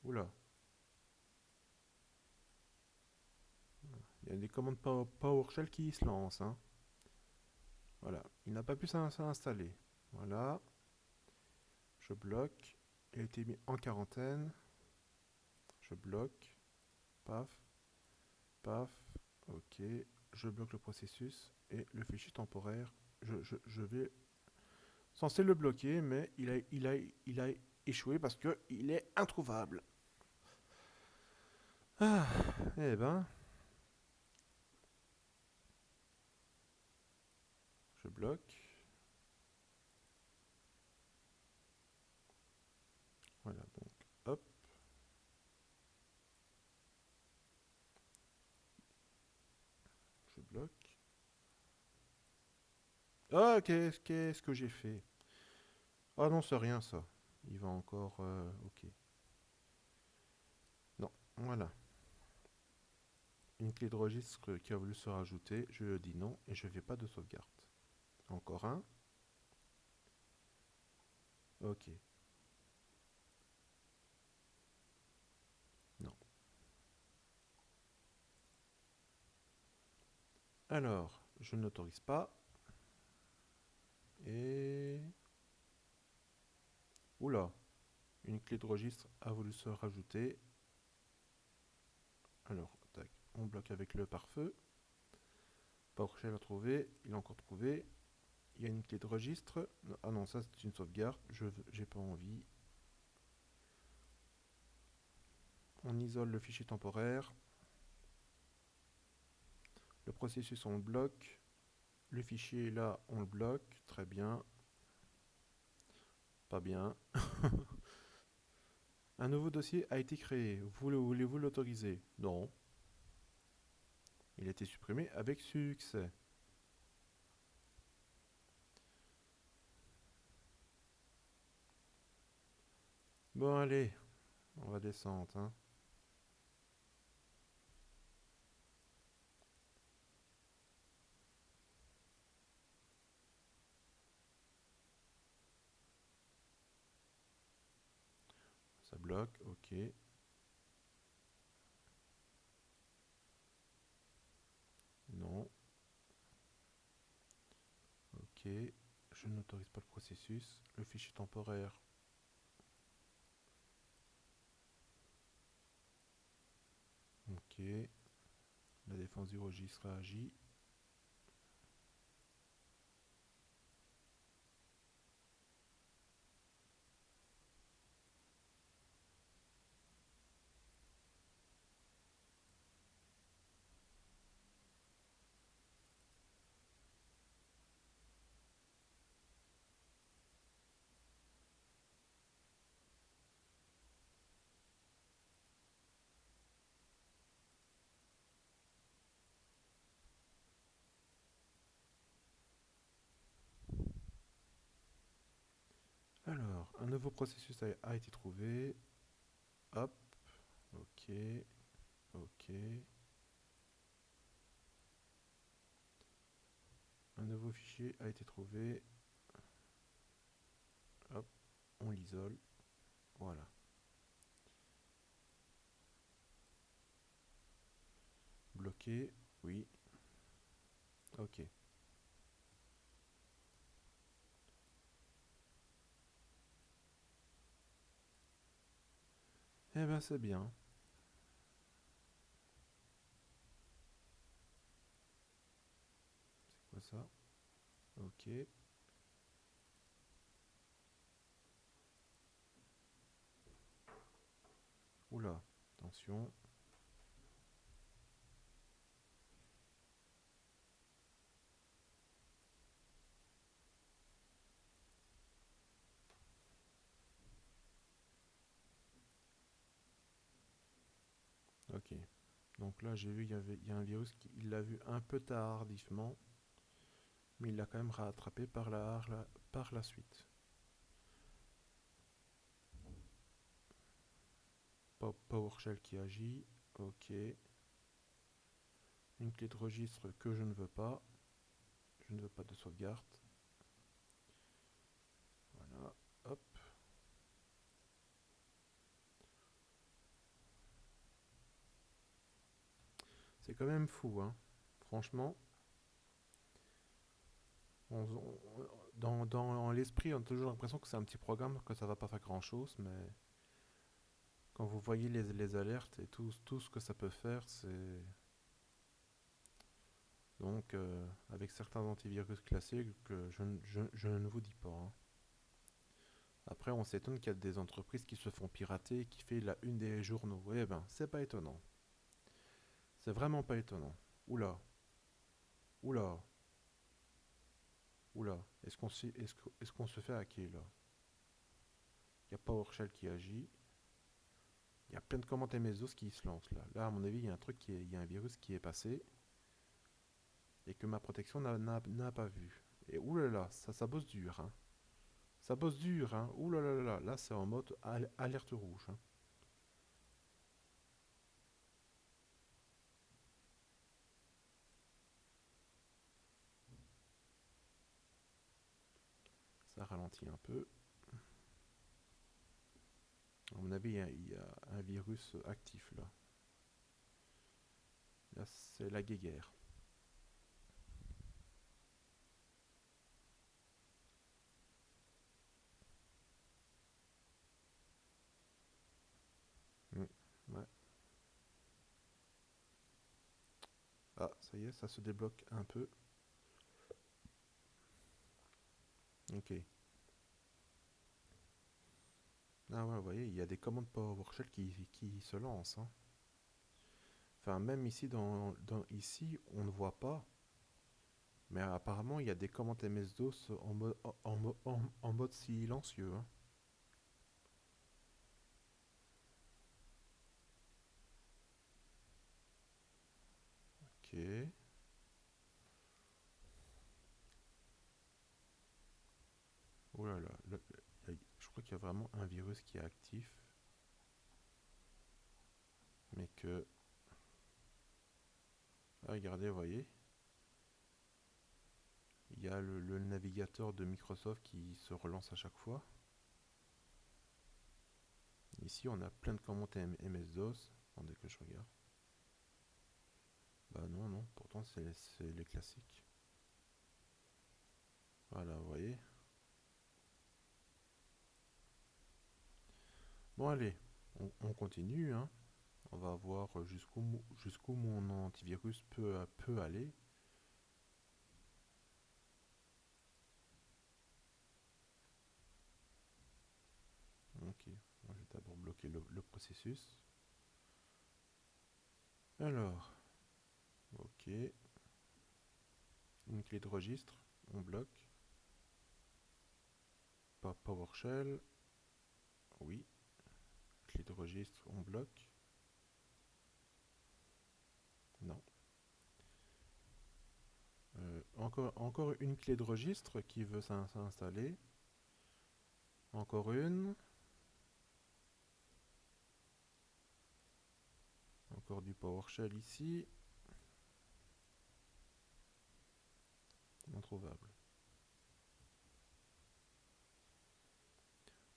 Oula, il y a des commandes PowerShell qui se lancent, hein. Voilà, il n'a pas pu s'installer. Voilà, je bloque. Il a été mis en quarantaine. Je bloque. Paf, paf. Ok, je bloque le processus et le fichier temporaire. Je vais censé le bloquer, mais il a échoué parce que il est introuvable. Ah, eh ben, je bloque. Voilà, donc, hop, je bloque. Ah, qu'est-ce que j'ai fait? Ah non, c'est rien ça. Il va encore... ok. Non, voilà. Une clé de registre qui a voulu se rajouter. Je dis non et je ne fais pas de sauvegarde. Encore un. Ok. Non. Alors, je n'autorise pas. Et... Oula. Une clé de registre a voulu se rajouter. Alors, tac. On bloque avec le pare-feu. PowerShell a trouvé. Il a encore trouvé. Il y a une clé de registre. Ah non, ça c'est une sauvegarde. Je j'ai pas envie. On isole le fichier temporaire. Le processus on le bloque. Le fichier là on le bloque. Très bien. Pas bien. Un nouveau dossier a été créé. Voulez-vous l'autoriser? Non. Il a été supprimé avec succès. Bon allez, on va descendre, hein. Ça bloque, ok. Non. Ok. Je n'autorise pas le processus. Le fichier temporaire. Ok. La défense du registre agit. Alors, un nouveau processus a été trouvé. Hop. Ok. Ok. Un nouveau fichier a été trouvé. Hop. On l'isole. Voilà. Bloqué. Oui. Ok. Eh ben c'est bien. ça. Ok. Oula, attention. Ok. Donc là, j'ai vu il y a un virus qui il l'a vu un peu tardivement, mais il l'a quand même rattrapé par la suite. PowerShell qui agit. Ok. Une clé de registre que je ne veux pas. Je ne veux pas de sauvegarde. Voilà. Hop. C'est quand même fou, hein. Franchement, dans l'esprit, on a toujours l'impression que c'est un petit programme, que ça va pas faire grand-chose, mais quand vous voyez les alertes et tout ce que ça peut faire, c'est... Donc, avec certains antivirus classiques, que je ne vous dis pas, hein. Après, on s'étonne qu'il y a des entreprises qui se font pirater et qui fait la une des journaux. Eh ben, c'est pas étonnant. C'est vraiment pas étonnant. Oula, oula, oula. Est-ce qu'on se fait hacker là? Il y a PowerShell qui agit. Il y a plein de commandes MS-DOS qui se lancent là. Là, à mon avis, il y a un truc il y a un virus qui est passé et que ma protection n'a pas vu. Et oulala, ça bosse dur, hein. Ça bosse dur, hein. Oulala, là, c'est en mode alerte rouge, hein. Ça ralentit un peu. À mon avis, il y a un virus actif là. Là, c'est la guéguerre. Mm. Ouais. Ah, ça y est, ça se débloque un peu. Ok. Ah ouais, vous voyez, il y a des commandes PowerShell qui se lancent, hein. Enfin, même ici, ici, on ne voit pas. Mais apparemment, il y a des commandes MS-DOS en mode silencieux, hein. Ok. Oh là là. Je crois qu'il y a vraiment un virus qui est actif. Mais que... Ah, regardez, vous voyez. Il y a le navigateur de Microsoft qui se relance à chaque fois. Ici, on a plein de commandes MS-DOS. Attendez que je regarde. Bah non, non. Pourtant, c'est les classiques. Voilà, vous voyez. Bon, allez. On continue, hein. On va voir jusqu'où mon antivirus peut aller. Ok. Moi, je vais d'abord bloquer le processus. Alors, ok. Une clé de registre. On bloque. Pas PowerShell. Oui. Clé de registre. On bloque. Non. Encore une clé de registre qui veut s'installer. Encore une. Encore du PowerShell ici. Introuvable.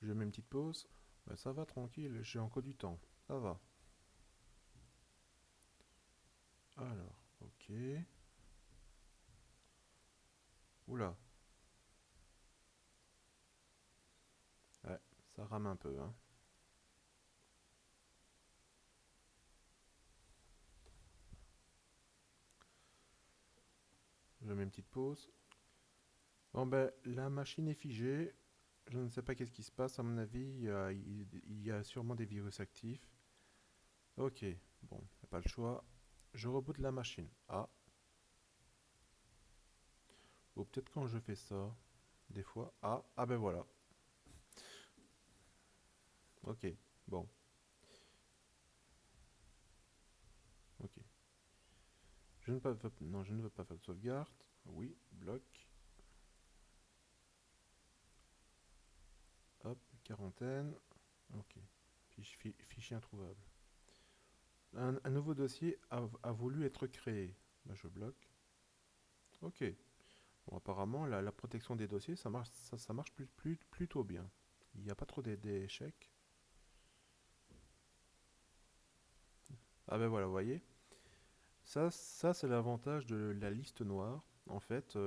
Je mets une petite pause. Ben, ça va tranquille, j'ai encore du temps. Ça va. Alors, ok. Oula. Ouais, ça rame un peu, hein. je mets une petite pause. Bon ben, la machine est figée. Je ne sais pas qu'est-ce qui se passe. À mon avis, il y a sûrement des virus actifs. Ok, bon, y a pas le choix. Je reboot la machine. Ah, ou peut-être quand je fais ça, des fois. Ah ben voilà. Ok, bon, ok. Non, je ne veux pas faire de sauvegarde. Oui, bloc. Hop, quarantaine. Ok. Fichier introuvable. Un nouveau dossier a voulu être créé. Ben, je bloque. Ok. Bon, apparemment, la protection des dossiers, ça marche plutôt bien. Il n'y a pas trop d'échecs. Ah ben voilà, vous voyez. Ça c'est l'avantage de la liste noire. En fait,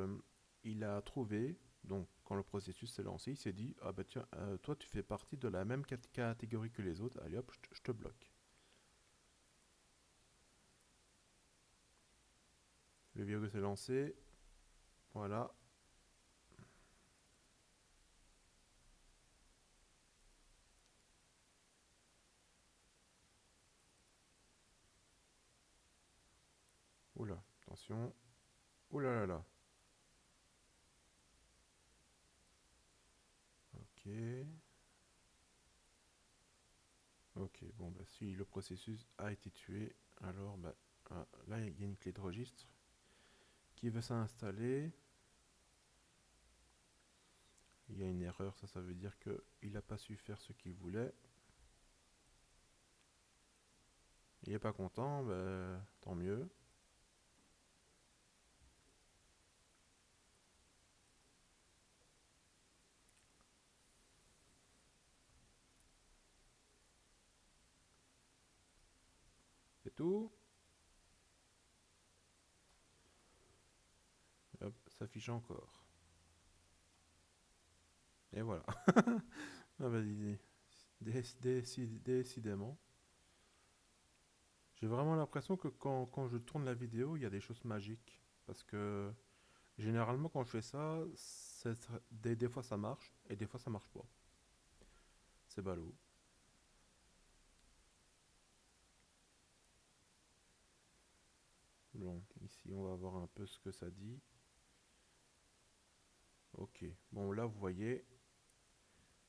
il a trouvé, donc quand le processus s'est lancé, il s'est dit, ah bah tiens, toi tu fais partie de la même catégorie que les autres, allez hop, je te bloque. Le virus est lancé, voilà. Oula, attention. Oula là là. Ok. Ok, bon bah si le processus a été tué, alors bah là il y a une clé de registre qui veut s'installer. Il y a une erreur, ça veut dire qu'il n'a pas su faire ce qu'il voulait. Il est pas content, bah, tant mieux. C'est tout. Hop, s'affiche encore. Et voilà. Ah bah, décidément. J'ai vraiment l'impression que quand je tourne la vidéo, il y a des choses magiques. Parce que généralement, quand je fais ça, des fois ça marche et des fois ça marche pas. C'est ballot. Bon, ici on va voir un peu ce que ça dit. Ok. Bon, là vous voyez,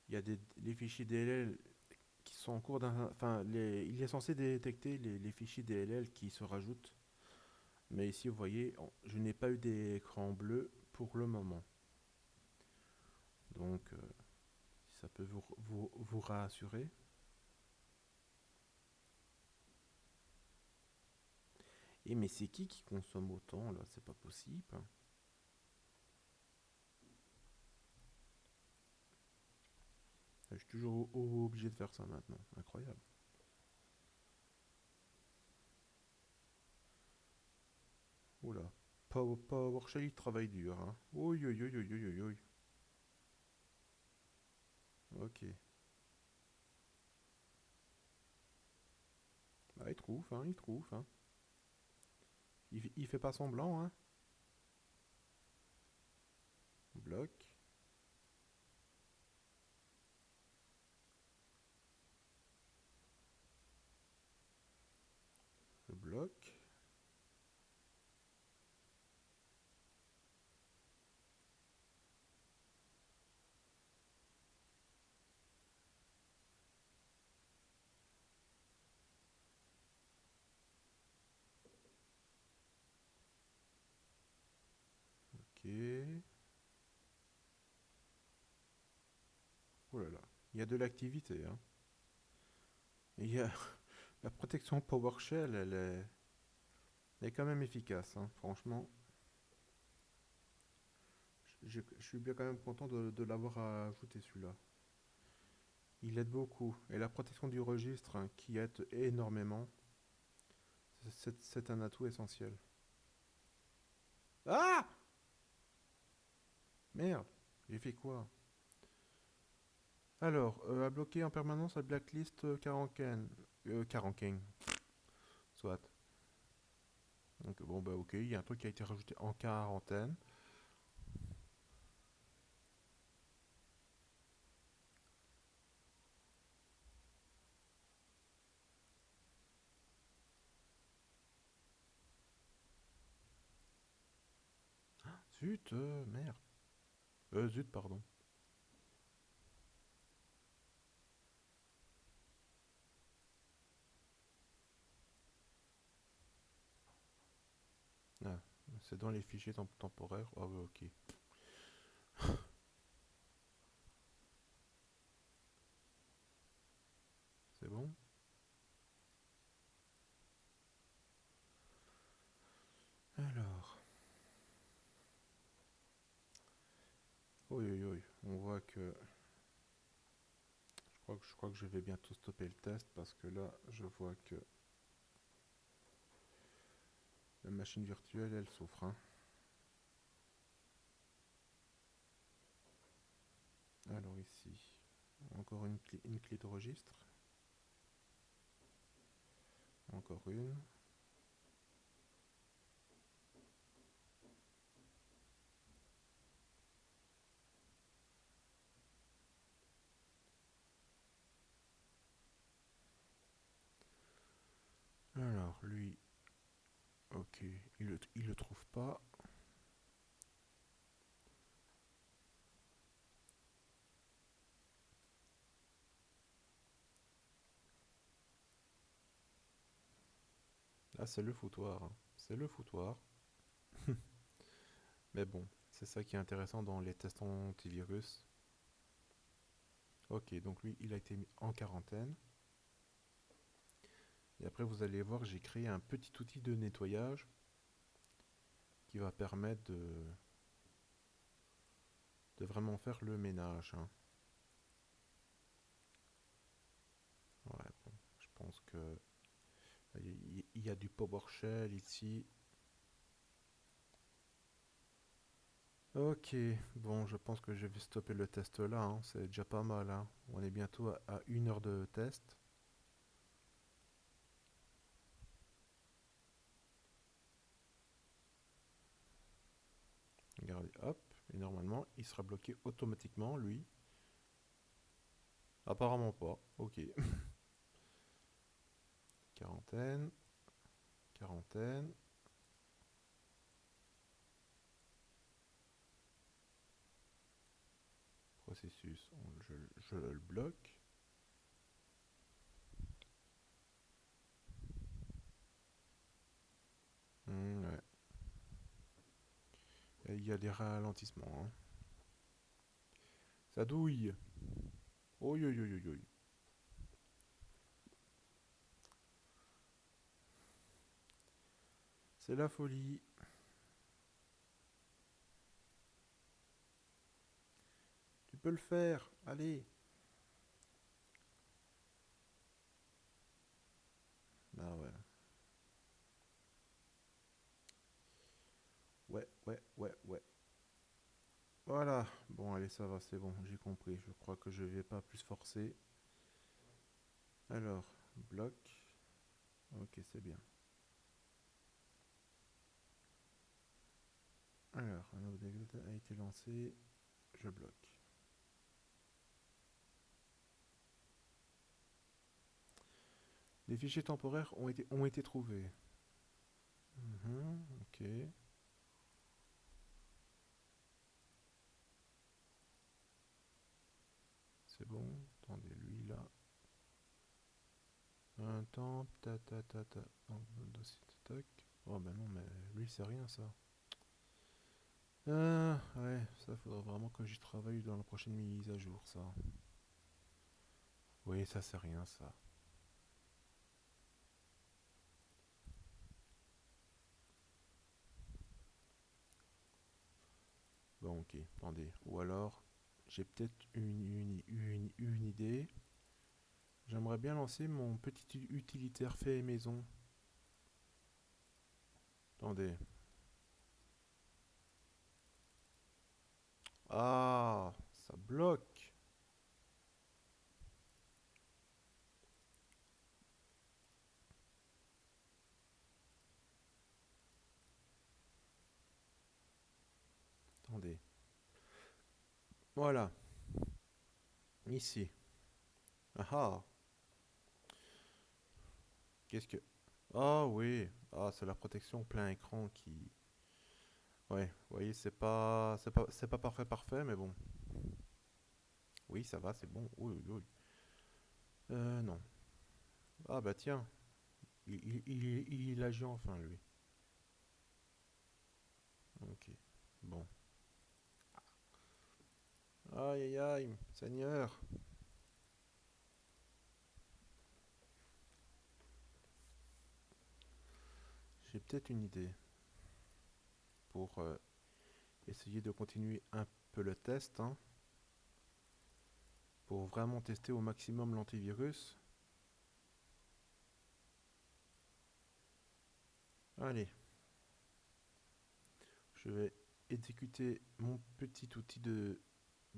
il y a les fichiers DLL qui sont en cours d'un. Enfin, il est censé détecter les fichiers DLL qui se rajoutent. Mais ici, vous voyez, je n'ai pas eu d'écran bleu pour le moment. Donc, si ça peut vous rassurer. Et mais c'est qui consomme autant là? C'est pas possible. Je suis toujours obligé de faire ça maintenant. Incroyable. Oula. PowerShell, il travaille dur. Hein. Oui, oui, oui, oui, oui, oui. Ok. Bah, il trouve, hein, il trouve. Hein. Il fait pas semblant, hein. Bloc. Je bloque. Ok. Oh là là. Il y a de l'activité, hein. Il y a la protection PowerShell, elle est quand même efficace, hein. Franchement, je suis bien quand même content de l'avoir ajouté celui-là. Il aide beaucoup. Et la protection du registre, hein, qui aide énormément, c'est un atout essentiel. Ah! Merde, j'ai fait quoi? Alors, à bloquer en permanence la blacklist Karanken. Karanken, soit. Donc, bon, bah ok, il y a un truc qui a été rajouté en quarantaine. Zut, merde. Zut, pardon. Ah, c'est dans les fichiers temporaires. Ah ouais, ok. C'est bon? Alors, oui, oui, oui. On voit que je crois que je vais bientôt stopper le test parce que là, je vois que la machine virtuelle, elle souffre, hein. Alors ici, encore une clé de registre. Encore une. Alors, lui, ok, il le trouve pas. Ah, c'est le foutoir, hein. C'est le foutoir. Mais bon, c'est ça qui est intéressant dans les tests antivirus. Ok, donc lui, il a été mis en quarantaine. Et après, vous allez voir, j'ai créé un petit outil de nettoyage qui va permettre de vraiment faire le ménage, hein. Ouais, bon, je pense que il y a du PowerShell ici. Ok, bon, je pense que je vais stopper le test là, hein. C'est déjà pas mal, hein. On est bientôt à 1 heure de test. Regardez, hop, et normalement, il sera bloqué automatiquement, lui. Apparemment pas, ok. Quarantaine, quarantaine, processus, je le bloque. Ouais. Et il y a des ralentissements, hein. Ça douille. Oi, oi, oi, oi, oi. C'est la folie. Tu peux le faire, allez. Ah ouais. Ouais, ouais, ouais, ouais. Voilà. Bon, allez, ça va, c'est bon, j'ai compris. Je crois que je vais pas plus forcer. Alors, bloc. Ok, c'est bien. Alors, un update a été lancé. Je bloque. Les fichiers temporaires ont été trouvés. Ok, c'est bon. Attendez, lui là. Un temps, ta ta ta ta. Dans le dossier, tac. Oh bah non, mais lui c'est rien ça. Ah, ouais, ça faudra vraiment que j'y travaille dans la prochaine mise à jour, ça. Oui, ça c'est rien, ça. Bon, ok, attendez. Ou alors, j'ai peut-être une idée. J'aimerais bien lancer mon petit utilitaire fait maison. Attendez. Ah, ça bloque. Voilà, ici. Ah ah, qu'est-ce que... Ah oui, ah, c'est la protection plein écran qui... Ouais, vous voyez, c'est pas parfait parfait, mais bon. Oui, ça va, c'est bon. Oui, oui, oui. Non. Ah bah tiens, il agit enfin, lui. Ok, bon. Aïe aïe aïe, Seigneur. J'ai peut-être une idée pour essayer de continuer un peu le test, hein, pour vraiment tester au maximum l'antivirus. Allez, je vais exécuter mon petit outil de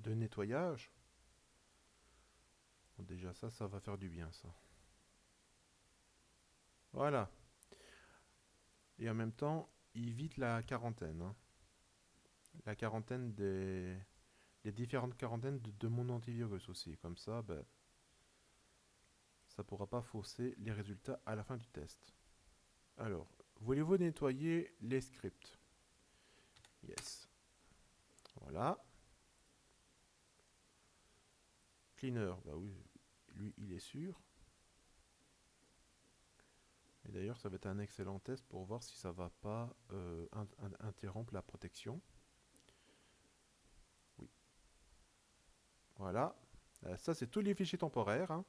nettoyage. Bon, déjà ça va faire du bien ça. Voilà. Et en même temps, il évite la quarantaine, hein. La quarantaine des différentes quarantaines de mon antivirus aussi. Comme ça, ben, ça ne pourra pas fausser les résultats à la fin du test. Alors, voulez-vous nettoyer les scripts? Yes. Voilà. Cleaner, bah oui, lui il est sûr. Et d'ailleurs, ça va être un excellent test pour voir si ça va pas interrompre la protection. Oui, voilà. Ça, c'est tous les fichiers temporaires, hein.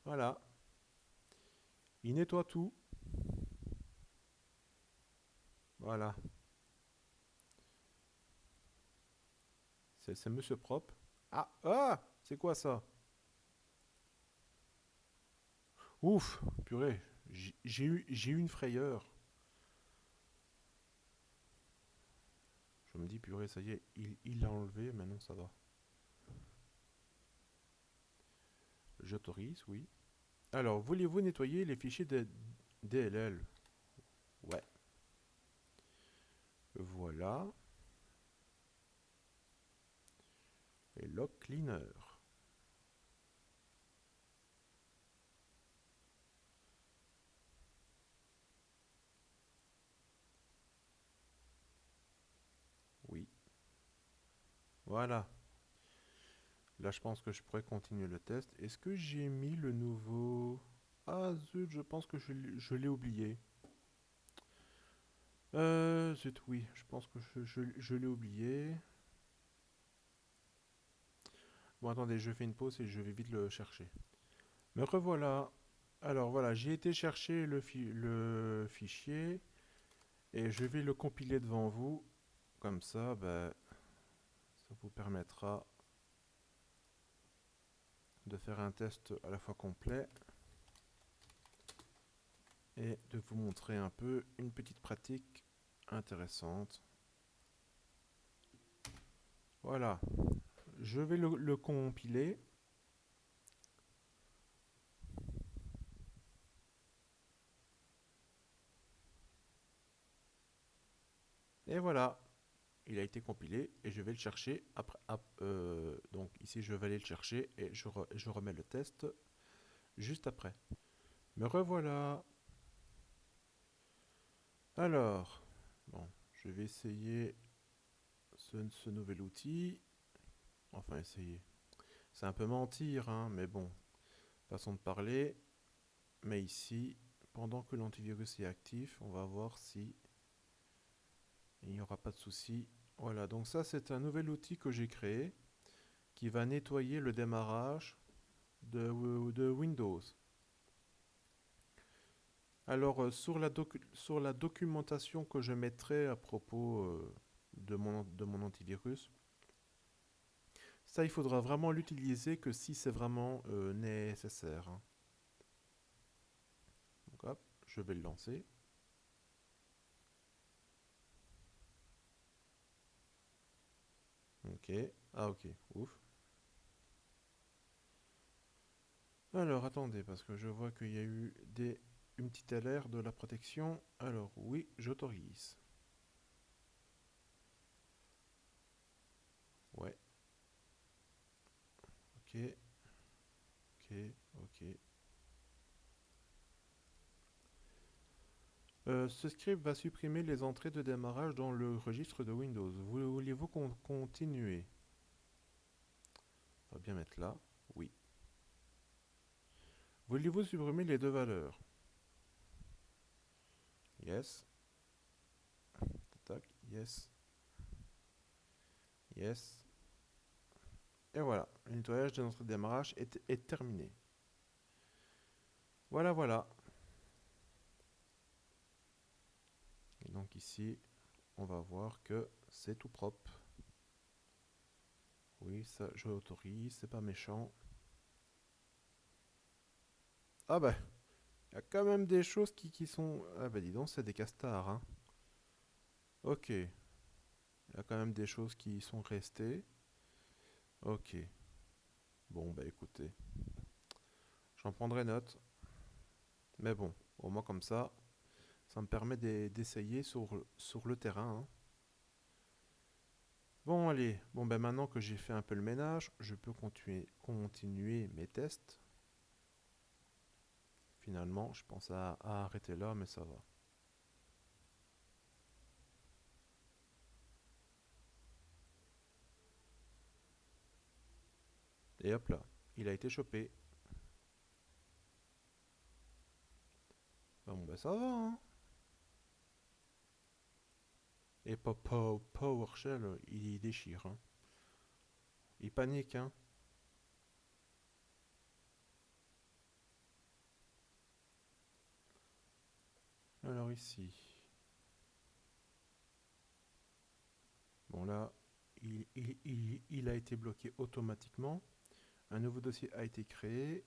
Voilà. Il nettoie tout. Voilà. C'est Monsieur Propre. Ah, ah, c'est quoi ça? Ouf, purée. J'ai eu une frayeur. Je me dis, purée, ça y est, il l'a enlevé, maintenant ça va. J'autorise, oui. Alors, voulez-vous nettoyer les fichiers de DLL? Ouais. Voilà. Et log cleaner. Oui. Voilà. Là, je pense que je pourrais continuer le test. Est-ce que j'ai mis le nouveau... Ah, zut, je pense que je l'ai oublié. Zut, oui, je pense que je l'ai oublié. Bon, attendez, je fais une pause et je vais vite le chercher. Me revoilà. Alors voilà, j'ai été chercher le fichier et je vais le compiler devant vous. Comme ça, ben, ça vous permettra de faire un test à la fois complet et de vous montrer un peu une petite pratique intéressante. Voilà, je vais le compiler. Et voilà, il a été compilé et je vais le chercher après. Donc ici, je vais aller le chercher et je remets le test juste après. Me revoilà. Alors, bon, je vais essayer ce nouvel outil. Enfin, essayer. C'est un peu mentir, hein, mais bon, façon de parler. Mais ici, pendant que l'antivirus est actif, on va voir si il n'y aura pas de souci. Voilà, donc ça c'est un nouvel outil que j'ai créé qui va nettoyer le démarrage de Windows. Alors sur la documentation que je mettrai à propos de mon antivirus, ça il faudra vraiment l'utiliser que si c'est vraiment nécessaire, hein. Donc hop, je vais le lancer. Ok, ah ok, ouf. Alors attendez, parce que je vois qu'il y a eu une petite alerte de la protection. Alors oui, j'autorise. Ok, ok, ok. Ce script va supprimer les entrées de démarrage dans le registre de Windows. Voulez-vous continuer? On va bien mettre là. Oui. Voulez-vous supprimer les deux valeurs? Yes. Tac. Yes. Yes. Et voilà. Le nettoyage de notre démarrage est terminé. Voilà, voilà. Et donc ici, on va voir que c'est tout propre. Oui, ça, je l'autorise, c'est pas méchant. Ah bah, il y a quand même des choses qui sont... Ah bah dis donc, c'est des castars, hein. Ok, il y a quand même des choses qui sont restées. Ok, bon bah écoutez, j'en prendrai note. Mais bon, au moins comme ça me permet d'essayer sur le terrain, hein. Bon allez, bon ben maintenant que j'ai fait un peu le ménage, je peux continuer mes tests. Finalement, je pense à arrêter là, mais ça va. Et hop là, il a été chopé. Bon ben ça va, hein. Et PowerShell, il déchire, hein. Il panique, hein. Alors ici, bon là, il a été bloqué automatiquement. Un nouveau dossier a été créé.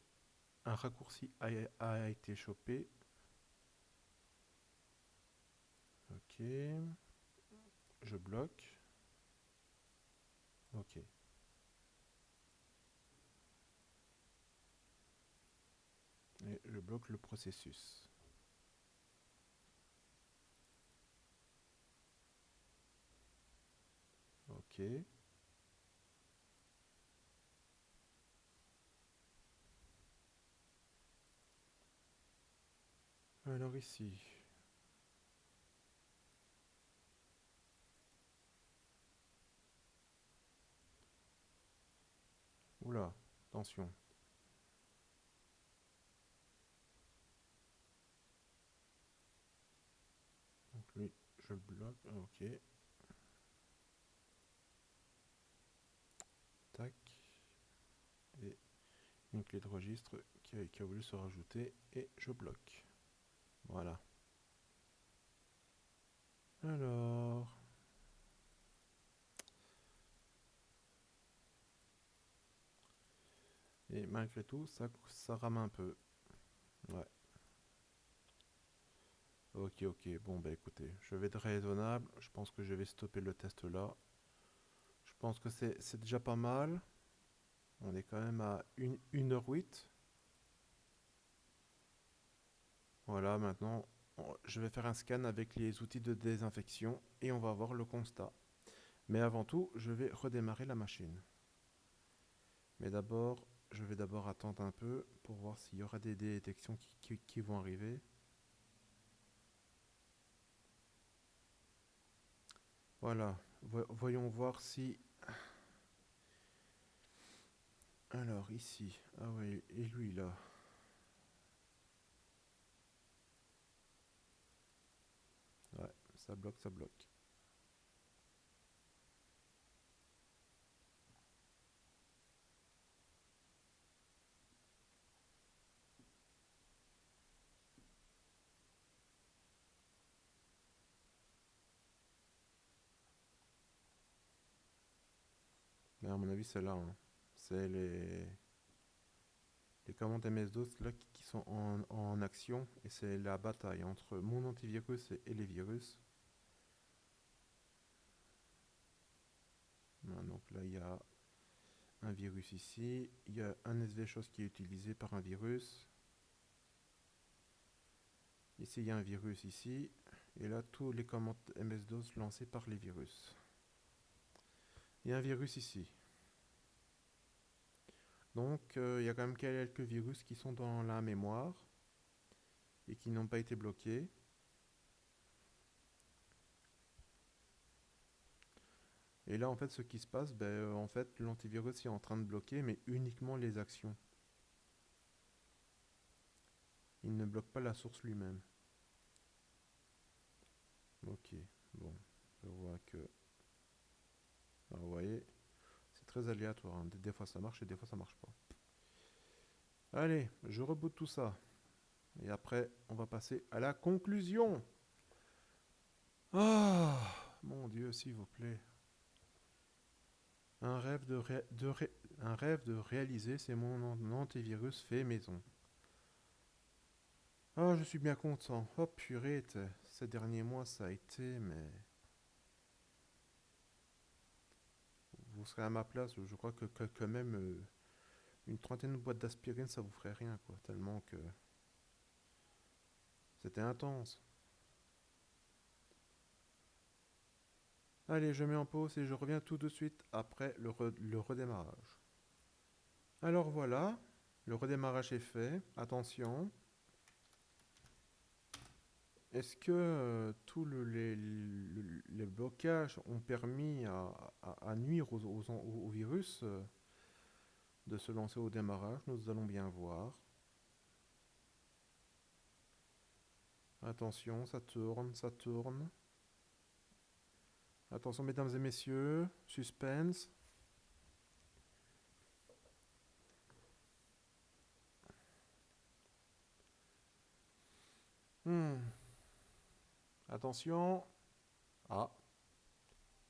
Un raccourci a été chopé. Ok, je bloque. Ok. Et je bloque le processus. Ok. Alors ici. Oula, attention. Donc lui, je le bloque. Ok. Tac. Et une clé de registre qui a voulu se rajouter. Et je bloque. Voilà. Alors. Et malgré tout, ça rame un peu. Ouais. Ok, ok. Bon, bah écoutez, je vais être raisonnable. Je pense que je vais stopper le test là. Je pense que c'est déjà pas mal. On est quand même à 1h08. Voilà, maintenant, je vais faire un scan avec les outils de désinfection et on va voir le constat. Mais avant tout, je vais redémarrer la machine. Mais d'abord, je vais d'abord attendre un peu pour voir s'il y aura des détections qui vont arriver. Voilà, voyons voir si... Alors, ici. Ah oui, et lui là. Ouais, ça bloque, ça bloque. Mais à mon avis, c'est là, hein. C'est les commandes MS-DOS là qui sont en action et c'est la bataille entre mon antivirus et les virus. Voilà, donc là, il y a un virus ici. Il y a un SV-chose qui est utilisé par un virus. Ici, il y a un virus ici. Et là, tous les commandes MS-DOS lancées par les virus. Il y a un virus ici. Donc, il y a quand même quelques virus qui sont dans la mémoire et qui n'ont pas été bloqués. Et là, en fait, ce qui se passe, en fait, l'antivirus est en train de bloquer, mais uniquement les actions. Il ne bloque pas la source lui-même. Ok, bon, je vois que... Alors, vous voyez, c'est très aléatoire, hein. Des fois ça marche et des fois ça marche pas. Allez, je reboot tout ça. Et après, on va passer à la conclusion. Ah, mon Dieu, s'il vous plaît. Un rêve un rêve de réaliser, c'est mon antivirus fait maison. Ah, je suis bien content. Oh purée, ces derniers mois, ça a été, mais vous serez à ma place. Je crois que quand même une trentaine de boîtes d'aspirine, ça vous ferait rien, quoi. Tellement que c'était intense. Allez, je mets en pause et je reviens tout de suite après le redémarrage. Alors voilà, le redémarrage est fait. Attention. Est-ce que tous les blocages ont permis à nuire au virus de se lancer au démarrage? Nous allons bien voir. Attention, ça tourne, ça tourne. Attention, mesdames et messieurs, suspense. Hmm. Attention. Ah,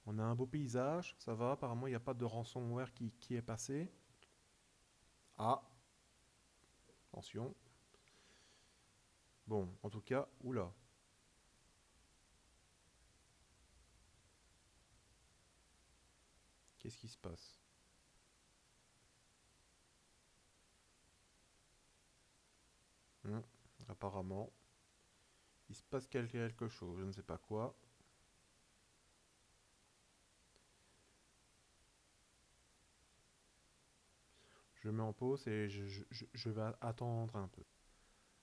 on a un beau paysage, ça va. Apparemment, il n'y a pas de ransomware qui est passé. Ah, attention. Bon, en tout cas, oula. Qu'est-ce qui se passe? Hmm. Apparemment, il se passe quelque chose, je ne sais pas quoi. Je mets en pause et je vais attendre un peu.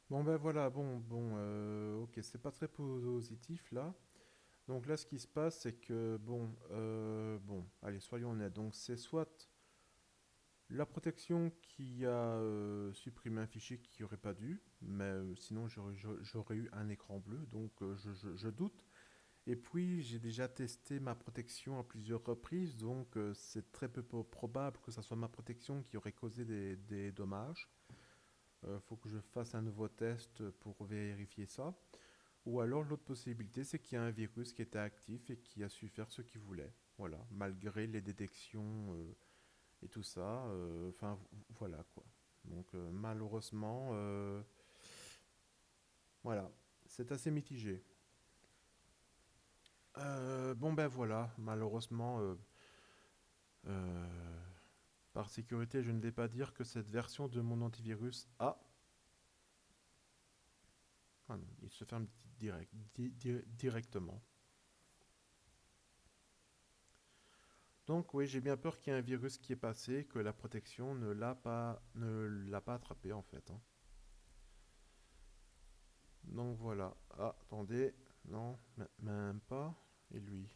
Bon ben voilà, ok, c'est pas très positif là. Donc là, ce qui se passe, c'est que allez, soyons honnêtes. Donc c'est soit la protection qui a supprimé un fichier qui aurait pas dû, mais sinon j'aurais eu un écran bleu, donc je doute. Et puis j'ai déjà testé ma protection à plusieurs reprises, donc c'est très peu probable que ce soit ma protection qui aurait causé des dommages. Faut que je fasse un nouveau test pour vérifier ça. Ou alors l'autre possibilité, c'est qu'il y a un virus qui était actif et qui a su faire ce qu'il voulait. Voilà, malgré les détections et tout ça. Enfin, voilà quoi. Donc malheureusement, voilà, c'est assez mitigé. Bon ben voilà, malheureusement, euh, par sécurité, je ne vais pas dire que cette version de mon antivirus a... Ah non, il se ferme directement. Donc oui, j'ai bien peur qu'il y ait un virus qui est passé, que la protection ne l'a pas attrapé en fait, hein. Donc voilà. Ah, attendez. Non, même pas. Et lui?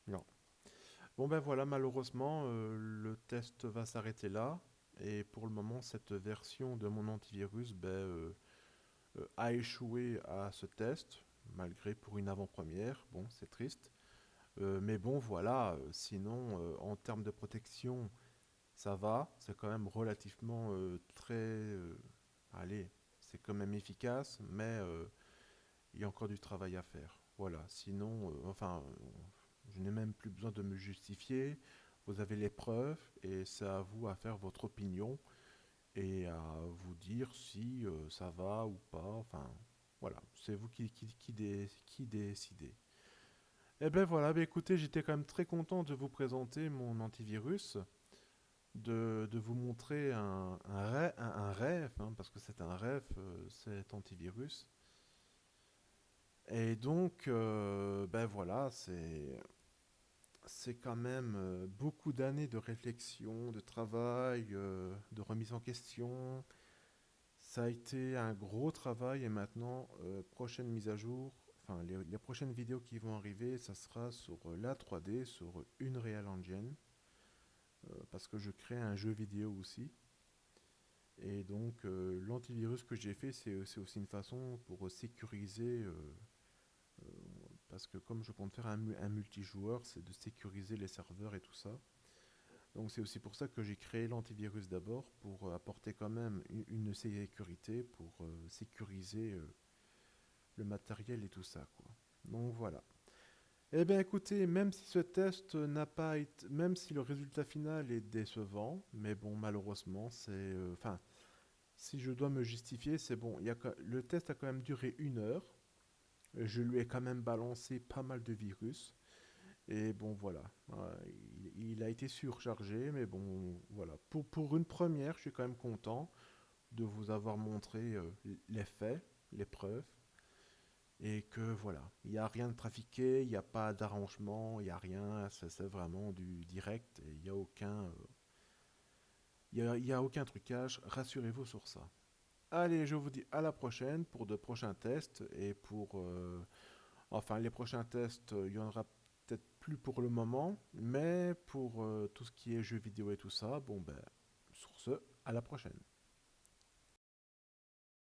Non. Bon ben voilà, malheureusement, le test va s'arrêter là. Et pour le moment, cette version de mon antivirus a échoué à ce test, malgré pour une avant-première. Bon, c'est triste. Mais bon, voilà. Sinon, en termes de protection, ça va. C'est quand même relativement très... allez, c'est quand même efficace, mais il y a encore du travail à faire. Voilà. Sinon, je n'ai même plus besoin de me justifier. Vous avez les preuves et c'est à vous à faire votre opinion et à vous dire si ça va ou pas. Enfin, voilà, c'est vous qui décidez. Eh ben voilà, écoutez, j'étais quand même très content de vous présenter mon antivirus, de vous montrer un rêve, hein, parce que c'est un rêve, cet antivirus. Et donc, ben voilà, c'est quand même beaucoup d'années de réflexion, de travail, de remise en question. Ça a été un gros travail et maintenant, prochaine mise à jour, enfin les prochaines vidéos qui vont arriver, ça sera sur la 3D, sur Unreal Engine, parce que je crée un jeu vidéo aussi. Et donc l'antivirus que j'ai fait, c'est aussi une façon pour sécuriser, euh, parce que comme je compte faire un multijoueur, c'est de sécuriser les serveurs et tout ça. Donc c'est aussi pour ça que j'ai créé l'antivirus d'abord, pour apporter quand même une sécurité, pour sécuriser le matériel et tout ça, quoi. Donc voilà. Eh bien écoutez, même si ce test n'a pas été, même si le résultat final est décevant, mais bon, malheureusement, c'est, enfin, si je dois me justifier, c'est bon. Le test a quand même duré 1 heure. Je lui ai quand même balancé pas mal de virus. Et bon, voilà. Il a été surchargé, mais bon, voilà. Pour une première, je suis quand même content de vous avoir montré les faits, les preuves. Et que voilà, il n'y a rien de trafiqué, il n'y a pas d'arrangement, il n'y a rien. C'est vraiment du direct et il n'y a il y a aucun trucage. Rassurez-vous sur ça. Allez, je vous dis à la prochaine pour de prochains tests et pour enfin, les prochains tests, il y en aura peut-être plus pour le moment, mais pour tout ce qui est jeux vidéo et tout ça, bon ben, sur ce, à la prochaine.